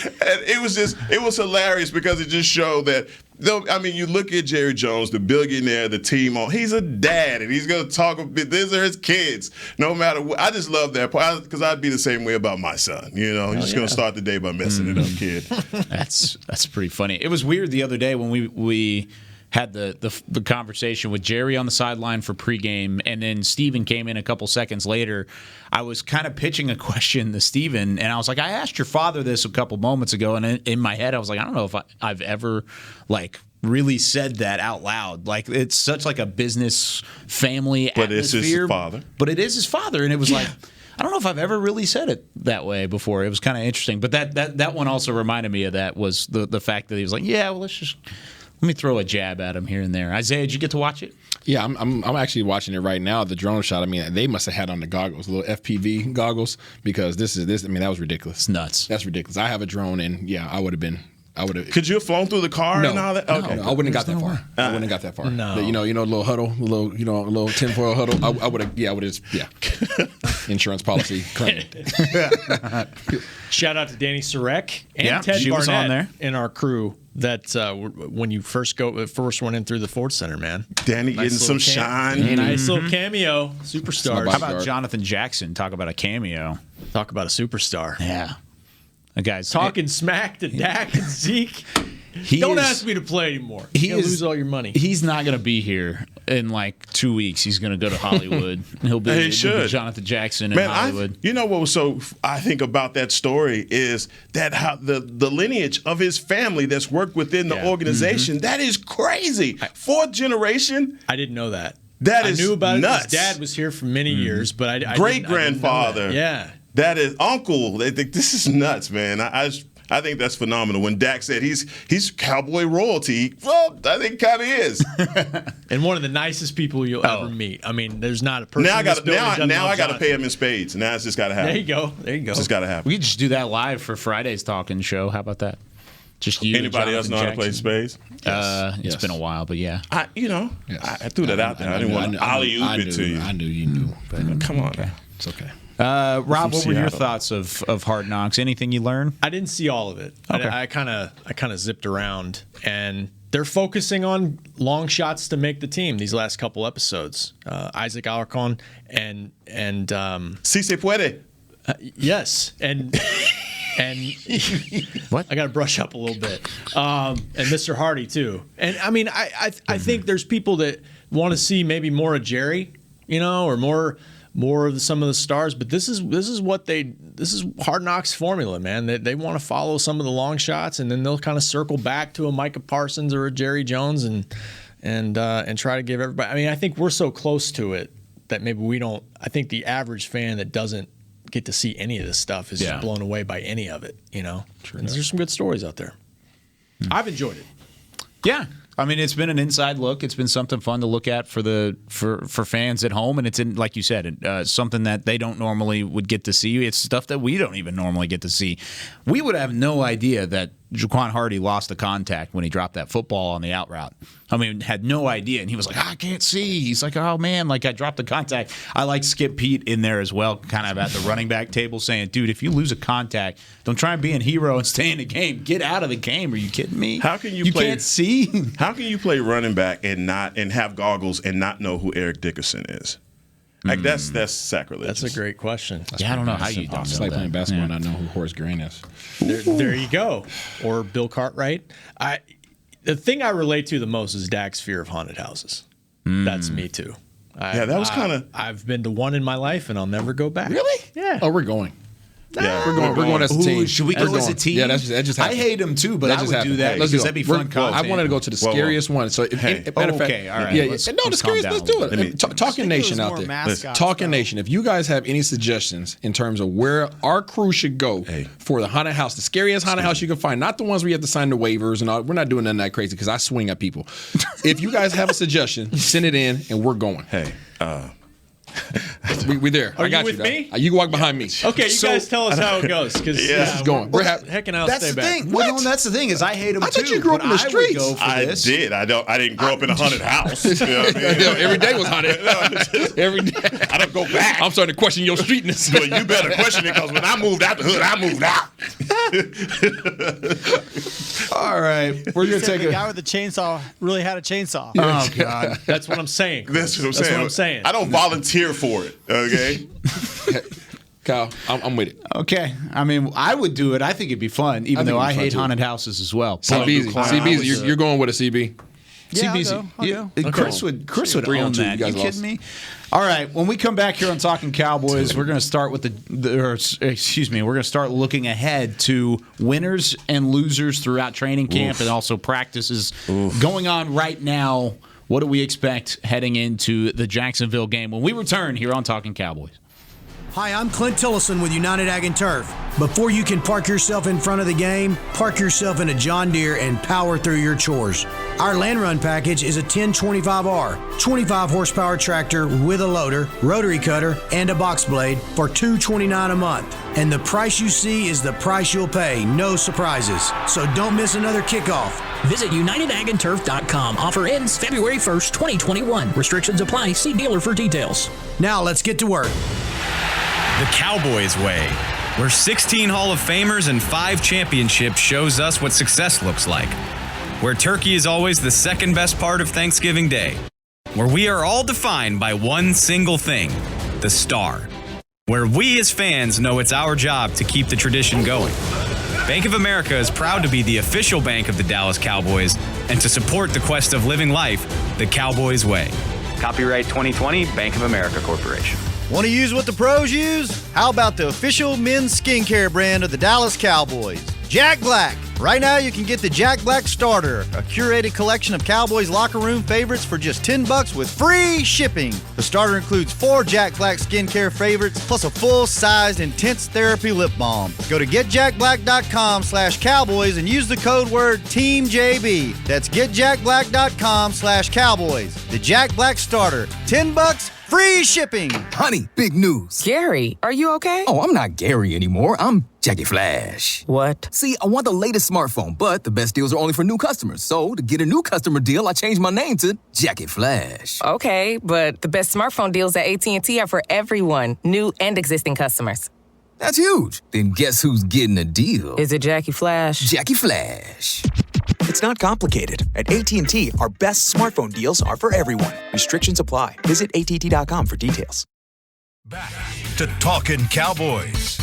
it was hilarious because it just showed that. You look at Jerry Jones, the billionaire, the team he's a dad, and he's going to talk a bit. These are his kids, no matter what. I just love that part because I'd be the same way about my son. He's just going to start the day by messing it up, kid. That's pretty funny. It was weird the other day when we had the conversation with Jerry on the sideline for pregame, and then Steven came in a couple seconds later. I was kind of pitching a question to Steven, and I was like, I asked your father this a couple moments ago, and in my head I was like, I don't know if I've ever really said that out loud. It's such a business family atmosphere. But it's his father. But it is his father, and it was I don't know if I've ever really said it that way before. It was kind of interesting. But that one also reminded me of that was the fact that he was like, yeah, well, let me throw a jab at him here and there. Isaiah, did you get to watch it? Yeah, I'm actually watching it right now. The drone shot. They must have had on the goggles, little FPV goggles, because this. That was ridiculous. It's nuts. That's ridiculous. I have a drone, and yeah, I would have. Could you have flown through the car and all that? Okay. No, I wouldn't have got that far. I wouldn't have got that far. No. Little huddle, little tinfoil huddle. I would have. Yeah, I would have. Yeah. Insurance policy claim. Shout out to Danny Surek and Ted she Barnett was on there. in our crew. That when you first went in through the Ford Center, man. Danny getting some shine. Nice little cameo. Superstars. How about Jonathan Jackson? Talk about a cameo. Talk about a superstar. Yeah. The guy's talking smack to Dak and Zeke. Don't ask me to play anymore. You'll lose all your money. He's not going to be here in 2 weeks. He's going to go to Hollywood. He'll be Jonathan Jackson in Hollywood. What was so I think about that story is that how the lineage of his family that's worked within the organization. That is crazy. Fourth generation. I didn't know that. I knew about nuts. it. His dad was here for many years, but I great grandfather. Yeah. That is uncle. This is nuts, man. I think that's phenomenal. When Dak said he's Cowboy royalty, well, I think kind of is. And one of the nicest people you'll ever meet. There's not a person. Now I got to pay him in spades. Now it's just got to happen. There you go. It's just got to happen. We could just do that live for Friday's Talkin' show. How about that? Just you. Anybody else know how to play spades? Yes. It's been a while, but yeah. I threw that out there. I didn't want to alley-oop it to you. I knew you knew. But come on. Okay. It's okay. Rob, what were your thoughts of Hard Knocks? Anything you learned? I didn't see all of it. Okay. I kind of zipped around, and they're focusing on long shots to make the team these last couple episodes. Isaac Alarcon and Si se puede. Yes, and what? I got to brush up a little bit. And Mr. Hardy too. And I think there's people that want to see maybe more of Jerry, or more of some of the stars, but this is Hard Knocks formula, man. They want to follow some of the long shots, and then they'll kind of circle back to a Micah Parsons or a Jerry Jones and try to give everybody. I think we're so close to it that maybe we don't. I think the average fan that doesn't get to see any of this stuff is just blown away by any of it. True. There's some good stories out there. I've enjoyed it. Yeah. It's been an inside look. It's been something fun to look at for fans at home, and it's like you said, something that they don't normally would get to see. It's stuff that we don't even normally get to see. We would have no idea that Jaquan Hardy lost the contact when he dropped that football on the out route. Had no idea, and he was like, I can't see. He's like, oh man, I dropped the contact. I like Skip Pete in there as well, kind of at the running back table, saying, dude, if you lose a contact, don't try and be a hero and stay in the game. Get out of the game. Are you kidding me? How can you can't see? How can you play running back and have goggles and not know who Eric Dickerson is? That's sacrilegious. That's a great question. I don't know how you don't know It's like playing basketball and not know who Horace Grant is. There you go. Or Bill Cartwright. The thing I relate to the most is Dak's fear of haunted houses. That's me too. That was kind of. I've been to one in my life, and I'll never go back. Really? Yeah. Oh, we're going. Yeah, we're going as a team. Should we go as a team? Yeah, that just happened. I hate him too, but I would do that because that'd be fun content. I wanted to go to the scariest one. So, matter of fact, all right. Yeah, the scariest. Let's do it. Talkin Nation out there. Talkin Nation. If you guys have any suggestions in terms of where our crew should go for the haunted house, the scariest haunted house you can find, not the ones where you have to sign the waivers and all. We're not doing nothing that crazy because I swing at people. If you guys have a suggestion, send it in and we're going. Hey. We there. Are I got you with dog. me? You can walk behind me. Okay, you guys tell us how it goes. Because this is going. We're happy. Heck and I'll That's stay the back. thing. Well, that's the thing is I hate him too. I thought you grew up in the streets. I would go for I this. did. I didn't grow up in a haunted house. You know what I mean? Every day was haunted. Every day. I don't go back. I'm starting to question your streetness. Well, you better question it because when I moved out the hood, I moved out. All right, we're gonna take the a. guy with the chainsaw really had a chainsaw. Oh God, That's what I'm saying. That's what I'm saying. I I don't volunteer for it. Okay. Kyle, I'm with it. Okay, I mean, I would do it. I think it'd be fun, even though I hate haunted houses as well. CBZ, you're going with a CB. Yeah, CBZ. I'll go. Chris would own that. You kidding me? All right. When we come back here on Talking Cowboys, we're going to start with we're going to start looking ahead to winners and losers throughout training camp and also practices going on right now. What do we expect heading into the Jacksonville game when we return here on Talking Cowboys? Hi, I'm Clint Tillison with United Ag and Turf. Before you can park yourself in front of the game, park yourself in a John Deere and power through your chores. Our Land Run package is a 1025R, 25 horsepower tractor with a loader, rotary cutter, and a box blade for $229 a month. And the price you see is the price you'll pay, no surprises. So don't miss another kickoff. Visit UnitedAgAndTurf.com. Offer ends February 1st, 2021. Restrictions apply. See dealer for details. Now let's get to work. The Cowboys way, where 16 Hall of Famers and 5 championships shows us what success looks like. Where turkey is always the second best part of Thanksgiving Day. Where we are all defined by one single thing, the star. Where we as fans know it's our job to keep the tradition going. Bank of America is proud to be the official bank of the Dallas Cowboys and to support the quest of living life the Cowboys way. Copyright 2020, Bank of America Corporation. Want to use what the pros use? How about the official men's skincare brand of the Dallas Cowboys, Jack Black? Right now, you can get the Jack Black Starter, a curated collection of Cowboys locker room favorites for just $10 with free shipping. The starter includes 4 Jack Black skincare favorites, plus a full-sized intense therapy lip balm. Go to getjackblack.com/Cowboys and use the code word TEAMJB. That's getjackblack.com/Cowboys. The Jack Black Starter, $10, free shipping. Honey, big news. Gary, are you okay? Oh, I'm not Gary anymore. I'm Jackie Flash. What? See, I want the latest smartphone, but the best deals are only for new customers. So, to get a new customer deal, I changed my name to Jackie Flash. Okay, but the best smartphone deals at AT&T are for everyone, new and existing customers. That's huge. Then guess who's getting a deal? Is it Jackie Flash? Jackie Flash. It's not complicated. At AT&T, our best smartphone deals are for everyone. Restrictions apply. Visit att.com for details. Back to Talkin' Cowboys.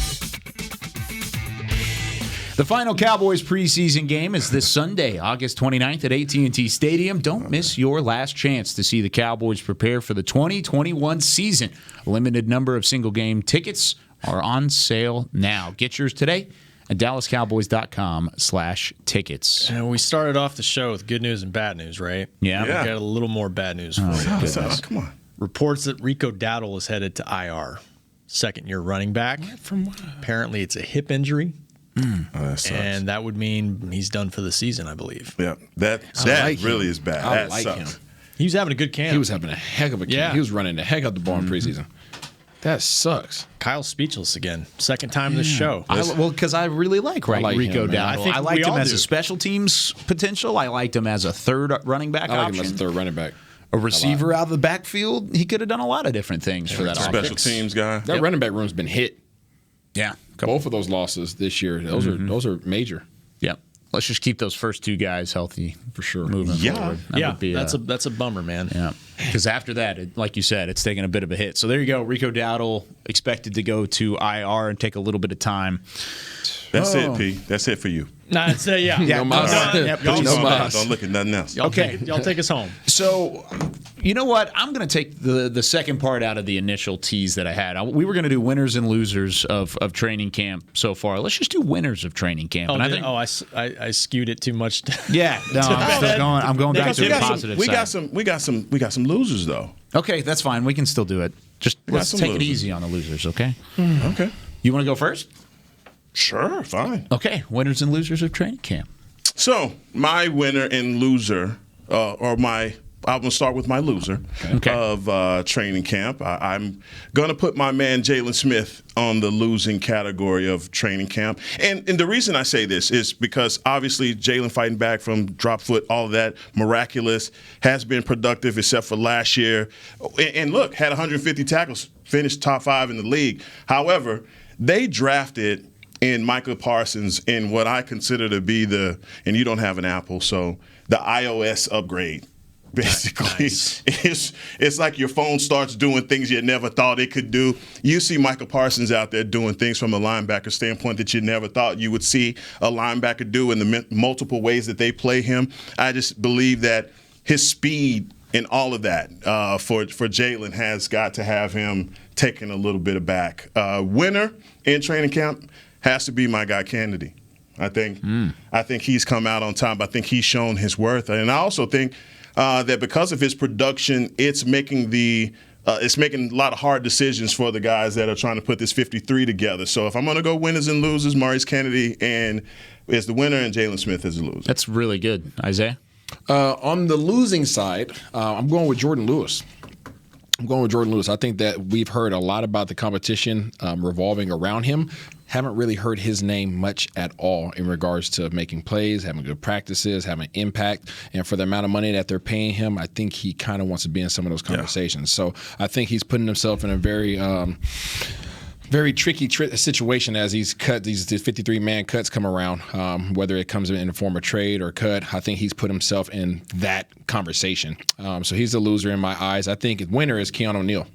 The final Cowboys preseason game is this Sunday, August 29th at AT&T Stadium. Don't miss your last chance to see the Cowboys prepare for the 2021 season. A limited number of single-game tickets are on sale now. Get yours today at DallasCowboys.com/tickets. And we started off the show with good news and bad news, right? Yeah. We got a little more bad news for you. Come on. Reports that Rico Daddle is headed to IR. Second-year running back. From what? Apparently it's a hip injury. That and that would mean he's done for the season, I believe. Yeah, that really is bad. I That like sucks. him. He was having a good camp. He was having a heck of a camp. Yeah. He was running the heck out the ball in preseason. That sucks. Kyle's speechless again. Second time this show. Because I really like Rico him, Daddle. I liked him as a special teams potential. I liked him as a third running back I like option. him as a third running back. A receiver out of the backfield. He could have done a lot of different things for that special offense. teams guy. That running back room's been hit. Yeah. Both of those losses this year, those are major. Yep. Let's just keep those first 2 guys healthy for sure. Moving forward. That would be, that's a bummer, man. Yeah. Because after that, like you said, it's taken a bit of a hit. So there you go. Rico Daddle expected to go to IR and take a little bit of time. That's it, P. That's it for you. Nah, it's yeah. No mas. Don't look at nothing else. Y'all take us home. So, you know what? I'm going to take the second part out of the initial tease that I had. We were going to do winners and losers of training camp so far. Let's just do winners of training camp. I skewed it too much. Yeah, no, I'm going back to the positive we side. got some losers though. Okay, that's fine. We can still do it. Just let's take it easy on the losers, okay? Okay. You want to go first? Sure, fine. Okay, winners and losers of training camp. So my winner and loser, or my I'm going to start with my loser of training camp. I'm going to put my man Jalen Smith on the losing category of training camp. And the reason I say this is because obviously Jalen fighting back from drop foot, all of that, miraculous, has been productive except for last year. And look, had 150 tackles, finished top 5 in the league. However, they drafted in Micah Parsons in what I consider to be and you don't have an Apple, so the iOS upgrade. Basically, it's like your phone starts doing things you never thought it could do. You see Micah Parsons out there doing things from a linebacker standpoint that you never thought you would see a linebacker do in the multiple ways that they play him. I just believe that his speed and all of that for Jalen has got to have him taking a little bit of back. Winner in training camp has to be my guy Kennedy. I think he's come out on top. I think he's shown his worth, and I also think that because of his production, it's making a lot of hard decisions for the guys that are trying to put this 53 together. So if I'm going to go winners and losers, Maurice Kennedy is the winner and Jalen Smith is the loser. That's really good. Isaiah? On the losing side, I'm going with Jordan Lewis. I think that we've heard a lot about the competition revolving around him. Haven't really heard his name much at all in regards to making plays, having good practices, having impact. And for the amount of money that they're paying him, I think he kind of wants to be in some of those conversations. Yeah. So I think he's putting himself in a very tricky situation as these 53-man cuts come around, whether it comes in the form of trade or cut. I think he's put himself in that conversation. So he's the loser in my eyes. I think winner is Keanu Neil.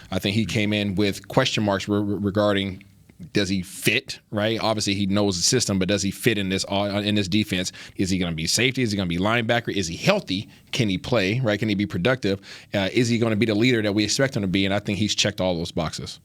I think he came in with question marks regarding does he fit, right? Obviously, he knows the system, but does he fit in this defense? Is he going to be safety? Is he going to be linebacker? Is he healthy? Can he play, right? Can he be productive? Is he going to be the leader that we expect him to be? And I think he's checked all those boxes.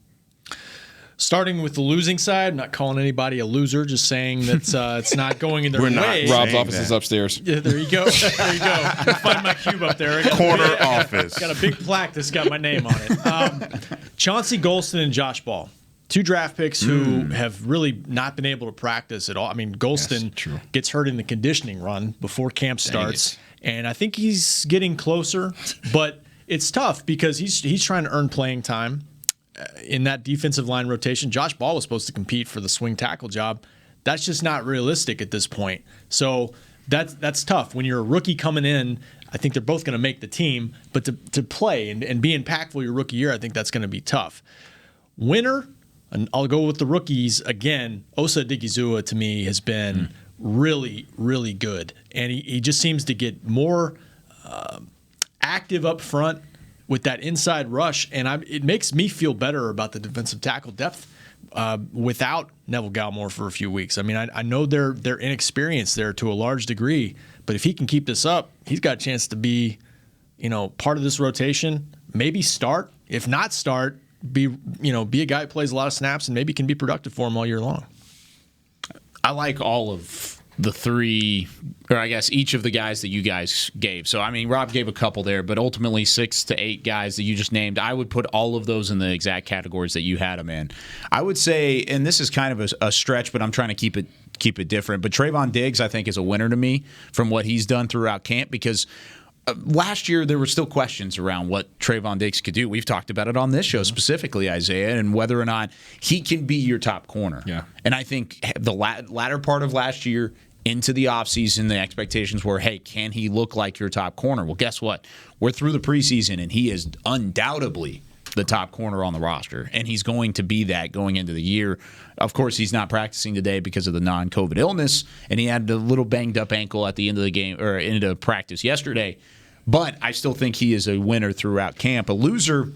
Starting with the losing side, I'm not calling anybody a loser, just saying that it's not going in their way. Rob's office is upstairs. Yeah, there you go. You'll find my cube up there. Corner office. Got a big plaque that's got my name on it. Chauncey, Golston, and Josh Ball. 2 draft picks who have really not been able to practice at all. I mean, Golston gets hurt in the conditioning run before camp starts, and I think he's getting closer, but it's tough because he's trying to earn playing time in that defensive line rotation. Josh Ball was supposed to compete for the swing tackle job. That's just not realistic at this point. So that's tough. When you're a rookie coming in, I think they're both going to make the team, but to play and be impactful your rookie year, I think that's going to be tough. Winner, and I'll go with the rookies again. Osa Odighizuwa to me has been really, really good, and he just seems to get more active up front with that inside rush, and it makes me feel better about the defensive tackle depth without Neville Gallimore for a few weeks. I mean, I know they're inexperienced there to a large degree, but if he can keep this up, he's got a chance to be, part of this rotation. Maybe start, if not start. Be a guy who plays a lot of snaps and maybe can be productive for him all year long. I like all of the 3, or I guess each of the guys that you guys gave. So, I mean, Rob gave a couple there, but ultimately 6 to 8 guys that you just named, I would put all of those in the exact categories that you had them in. I would say, and this is kind of a stretch, but I'm trying to keep it different, but Trayvon Diggs, I think, is a winner to me from what he's done throughout camp because last year, there were still questions around what Trayvon Diggs could do. We've talked about it on this show specifically, Isaiah, and whether or not he can be your top corner. Yeah. And I think the latter part of last year into the offseason, the expectations were, hey, can he look like your top corner? Well, guess what? We're through the preseason, and he is undoubtedly the top corner on the roster, and he's going to be that going into the year. Of course, he's not practicing today because of the non-COVID illness, and he had a little banged-up ankle at the end of the game or into practice yesterday. But I still think he is a winner throughout camp. A loser,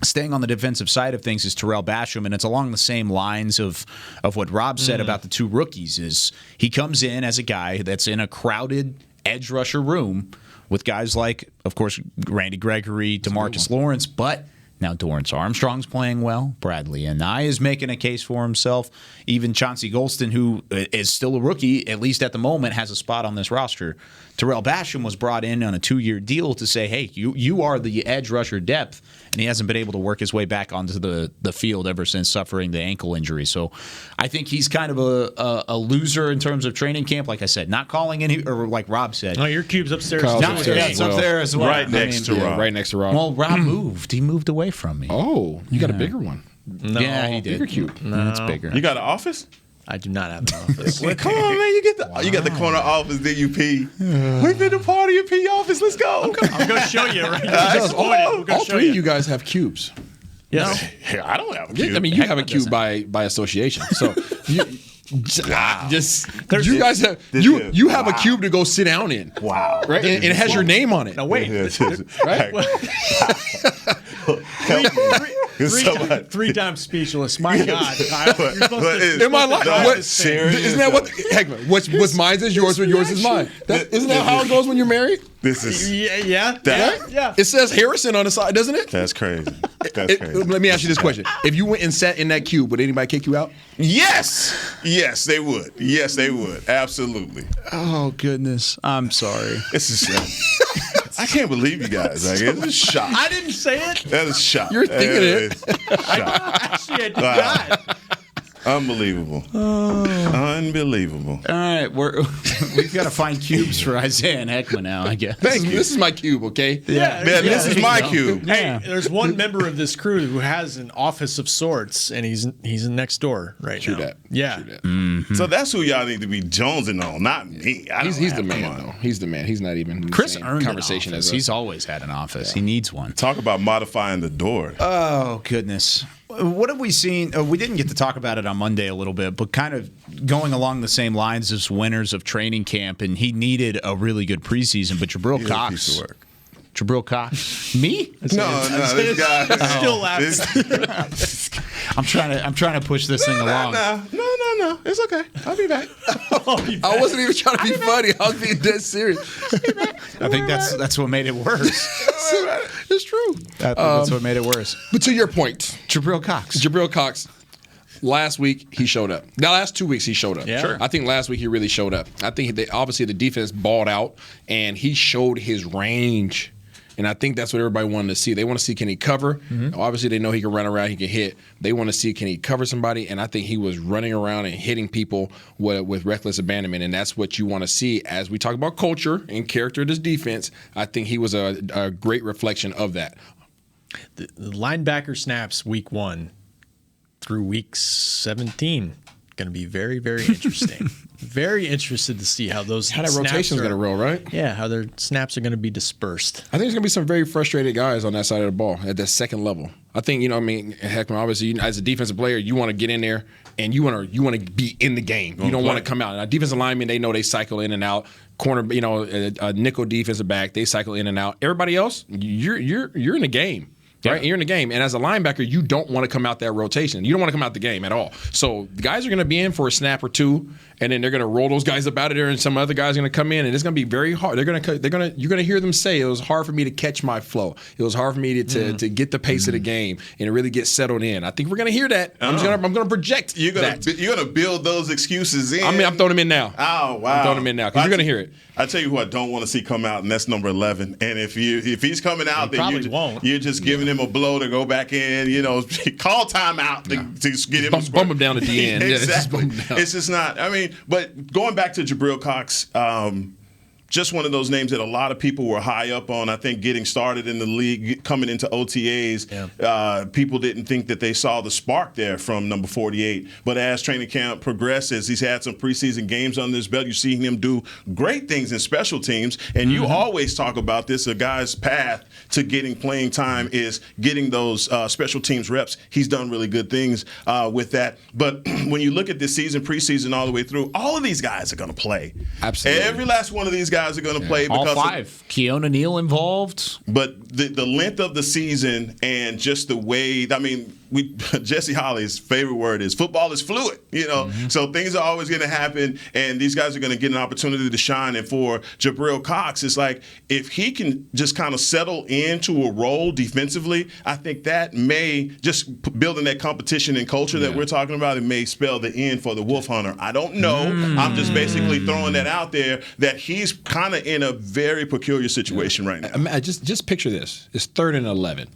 staying on the defensive side of things, is Terrell Basham, and it's along the same lines of what Rob said about the 2 rookies. Is he comes in as a guy that's in a crowded edge rusher room with guys like, of course, Randy Gregory, DeMarcus Lawrence, but Now, Dorrance Armstrong's playing well. Bradley Anae is making a case for himself. Even Chauncey Golston, who is still a rookie, at least at the moment, has a spot on this roster. Terrell Basham was brought in on a 2-year deal to say, hey, you are the edge rusher depth, and he hasn't been able to work his way back onto the field ever since suffering the ankle injury. So I think he's kind of a loser in terms of training camp. Like I said, not calling any, or like Rob said. Oh, your cube's upstairs. It's up there as well. Right next to Rob. Right next to Rob. Well, Rob moved. He moved away from me. Oh, you got a bigger one. No, yeah, he did. Bigger cube. No. It's bigger. You got an office? I do not have an office. Well, come on, man. You got the corner office, then you pee. We've been to party your pee office. Let's go. I'm going to show you right now. All three of you guys have cubes. Yes. No. I don't have a cube. I mean, you have a cube by association. So you guys have you have a cube to go sit down in. Wow. Right? And it has your name on it. Now wait. Right? Three times speechless. My God, Kyle. Am I lying? Isn't that what? Heckman, what's mine is yours, what yours is mine. Isn't that how it goes when you're married? This is yeah. It says Harrison on the side, doesn't it? That's crazy. That's crazy. Let me ask you this question: if you went and sat in that cube, would anybody kick you out? Yes, they would. Yes, they would. Absolutely. Oh goodness, I'm sorry. This is. I can't believe you guys. Like, it's a shock. I didn't say it. That is shock. You're thinking it. Actually, I did not. Unbelievable. Unbelievable. All right, we've got to find cubes for Isaiah and Heckman now, I guess. Thank you. This is my cube, okay? Yeah, this is my cube. Hey, there's one member of this crew who has an office of sorts, and he's next door right now. That. Yeah. True that. Mm-hmm. So that's who y'all need to be jonesing on, not me. He's the man, though. He's the man. He's not even Chris in earned conversation an office. as He's always had an office. He needs one. Talk about modifying the door. Oh, goodness. What have we seen? We didn't get to talk about it on Monday a little bit, but kind of going along the same lines as winners of training camp, and he needed a really good preseason, but Jabril Cox. Jabril Cox. Me? No, this guy. Still laughing. I'm trying to push this thing along. No. It's okay. I'll be back. I wasn't even trying to be funny. I was being dead serious. I think that's what made it worse. It's true. That's what made it worse. But to your point, Jabril Cox. Last week he showed up. Now, last 2 weeks he showed up. Yeah. Sure. I think last week he really showed up. I think obviously the defense balled out, and he showed his range. And I think that's what everybody wanted to see. They want to see, can he cover? Mm-hmm. Obviously, they know he can run around, he can hit. They want to see, can he cover somebody? And I think he was running around and hitting people with reckless abandonment. And that's what you want to see as we talk about culture and character of this defense. I think he was a great reflection of that. The linebacker snaps week 1 through week 17 going to be very, very interesting. Very interested to see how those that rotation's going to roll, right? Yeah, how their snaps are going to be dispersed. I think there's going to be some very frustrated guys on that side of the ball at that second level. I think, Heckman, obviously, as a defensive player, you want to get in there and you want to be in the game. You don't want to come out. Now, defensive linemen, they know they cycle in and out. Corner, a nickel defensive back, they cycle in and out. Everybody else, you're in the game. Right? You're in the game. And as a linebacker, you don't want to come out that rotation. You don't want to come out the game at all. So the guys are going to be in for a snap or two, and then they're going to roll those guys up out of there, and some other guys are going to come in, and it's going to be very hard. You're going to hear them say, it was hard for me to catch my flow. It was hard for me to get the pace of the game and really get settled in. I think we're going to hear that. I'm going to project You're going to build those excuses in. I'm throwing them in now. Oh, wow. I'm throwing them in now because you're going to hear it. I tell you who I don't want to see come out, and that's number 11. And if he's coming out, then you're just giving him a blow to go back in. Call timeout to get him. Bump him down at the end. Exactly. It's just not. But going back to Jabril Cox. Just one of those names that a lot of people were high up on. I think getting started in the league, coming into OTAs, people didn't think that they saw the spark there from number 48. But as training camp progresses, he's had some preseason games under his belt. You're seeing him do great things in special teams. And you always talk about this, a guy's path to getting playing time is getting those special teams reps. He's done really good things with that. But when you look at this season, preseason all the way through, all of these guys are going to play. Absolutely. Every last one of these guys guys are going to play. All because five. Keanu Neil involved. But the length of the season and just the way, I mean, Jesse Holly's favorite word is football is fluid, So things are always going to happen, and these guys are going to get an opportunity to shine. And for Jabril Cox, it's like if he can just kind of settle into a role defensively, I think that may just building that competition and culture that we're talking about, it may spell the end for the Wolf Hunter. I don't know. I'm just basically throwing that out there that he's kind of in a very peculiar situation right now. Just picture this. It's 3rd and 11.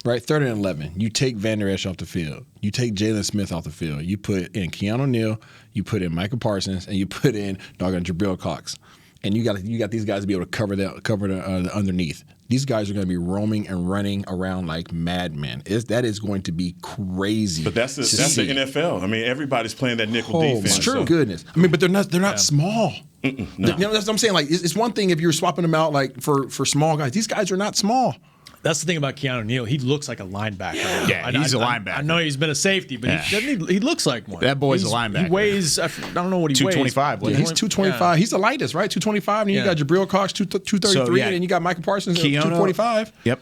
Right, 3rd and 11. You take Van Der Esch off the field. You take Jalen Smith off the field. You put in Keanu Neil. You put in Michael Parsons, and you put in Jabril Cox. And you got these guys to be able to cover the underneath. These guys are going to be roaming and running around like madmen. That is going to be crazy. But that's the NFL. I mean, everybody's playing that nickel defense. It's true. Goodness. I mean, but they're not small. No. That's what I'm saying. Like, it's one thing if you're swapping them out like for small guys. These guys are not small. That's the thing about Keanu Neil. He looks like a linebacker. Yeah, he's a linebacker. I know he's been a safety, but he looks like one. That boy's a linebacker. He weighs, I don't know what he weighs. 225. Yeah, he's 225. Yeah. He's the lightest, right? 225. And you got Jabril Cox, 233. And then you got Michael Parsons at 245. Yep.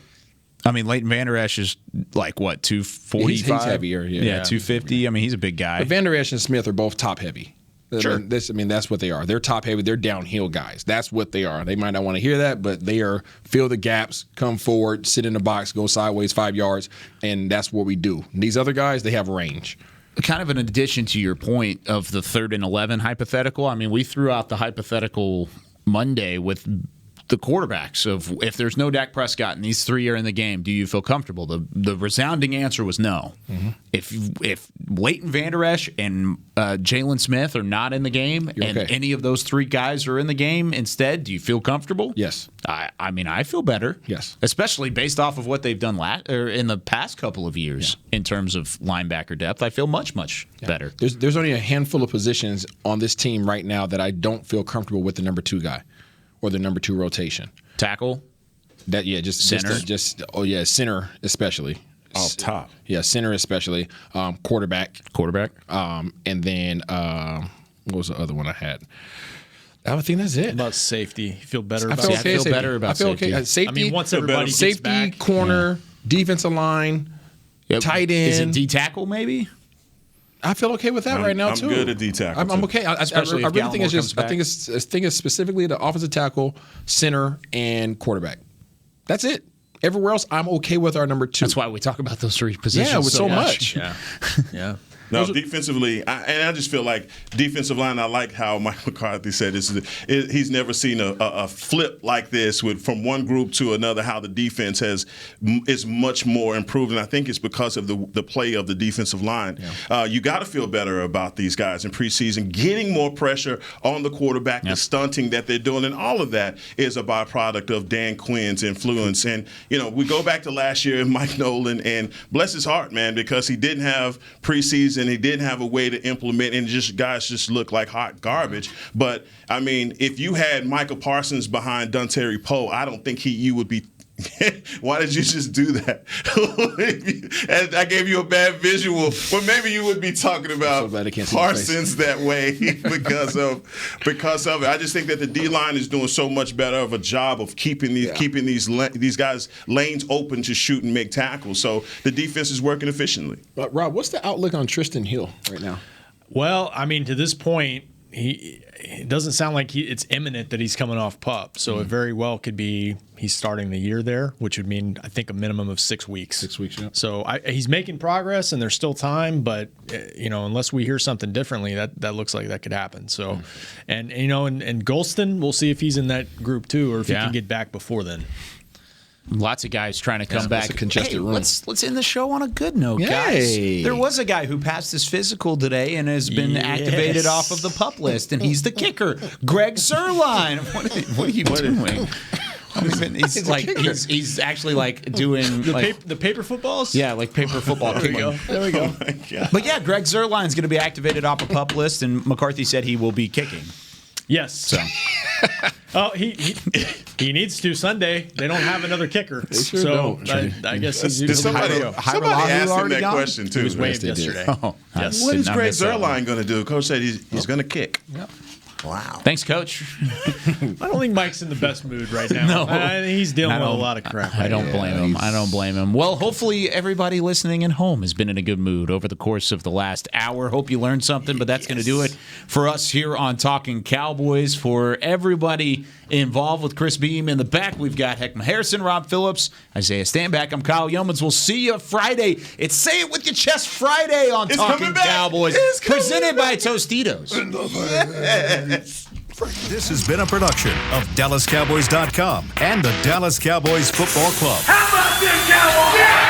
I mean, Leighton Van Der Esch is like, what, 245? He's heavier, yeah. 250. I mean, he's a big guy. But Van Der Esch and Smith are both top heavy. Sure. That's what they are. They're top heavy. They're downhill guys. That's what they are. They might not want to hear that, but they are fill the gaps, come forward, sit in the box, go sideways 5 yards, and that's what we do. And these other guys, they have range. Kind of an addition to your point of the 3rd and 11 hypothetical. I mean, we threw out the hypothetical Monday with the quarterbacks of if there's no Dak Prescott and these 3 are in the game, do you feel comfortable? The resounding answer was no. Mm-hmm. If Leighton Van Der Esch and Jalen Smith are not in the game any of those 3 guys are in the game instead, do you feel comfortable? Yes. I mean, I feel better. Yes. Especially based off of what they've done in the past couple of years in terms of linebacker depth. I feel much better. There's only a handful of positions on this team right now that I don't feel comfortable with the number 2 guy. Or the number 2 rotation. Tackle? Center? Center especially. Off top. Yeah, center especially. Quarterback. And then, what was the other one I had? I think that's it. What about safety? You feel better about safety? I feel better about safety. Safety. I mean, once everybody safety, gets back. corner, defensive line, tight end. Is it D-tackle maybe? I feel okay with that right now too. I'm good at D tackle. I'm okay. I really think it's just. I think it's specifically the offensive tackle, center, and quarterback. That's it. Everywhere else, I'm okay with our number 2. That's why we talk about those 3 positions. Yeah, with so much. Yeah. No, defensively, I just feel like defensive line, I like how Mike McCarthy said he's never seen a flip like this from one group to another, how the defense is much more improved. And I think it's because of the play of the defensive line. Yeah. You got to feel better about these guys in preseason, getting more pressure on the quarterback, the stunting that they're doing. And all of that is a byproduct of Dan Quinn's influence. And, we go back to last year and Mike Nolan, and bless his heart, man, because he didn't have preseason. And he didn't have a way to implement, and guys just look like hot garbage. But I mean, if you had Michael Parsons behind Dontari Poe, I don't think you would be. Why did you just do that? And I gave you a bad visual. Well, maybe you would be talking about Parsons that way because of it. I just think that the D line is doing so much better of a job of keeping these guys lanes open to shoot and make tackles. So the defense is working efficiently. But Rob, what's the outlook on Tristan Hill right now? Well, I mean, to this point, it doesn't sound like it's imminent that he's coming off PUP. So it very well could be he's starting the year there, which would mean, I think, a minimum of 6 weeks. 6 weeks, yeah. So he's making progress, and there's still time. But, unless we hear something differently, that looks like that could happen. So, and Golston, we'll see if he's in that group too, or if he can get back before then. Lots of guys trying to come back. It's a congested room. Let's end the show on a good note, guys. There was a guy who passed his physical today and has been activated off of the PUP list, and he's the kicker, Greg Sirlein. What are you doing? He's actually like doing the paper footballs. Yeah, like paper football. There we go. Oh my God. But yeah, Greg Sirlein's going to be activated off a PUP list, and McCarthy said he will be kicking. Yes. So. Oh, he needs to Sunday. They don't have another kicker. They sure don't. I guess he's using somebody asked him that question too. He was waived yesterday. What is Greg Sirlein going to do? Coach said he's going to kick. Yep. Wow. Thanks, Coach. I don't think Mike's in the best mood right now. No. He's dealing with a lot of crap. I don't blame him. Well, hopefully everybody listening at home has been in a good mood over the course of the last hour. Hope you learned something, but that's going to do it for us here on Talking Cowboys. For everybody involved with Chris Beam in the back, we've got Heckma Harrison, Rob Phillips, Isaiah Stanback. I'm Kyle Yeomans. We'll see you Friday. It's Say It With Your Chest Friday on Talking Cowboys. Presented by Tostitos. This has been a production of DallasCowboys.com and the Dallas Cowboys Football Club. How about this, Cowboys? Yeah!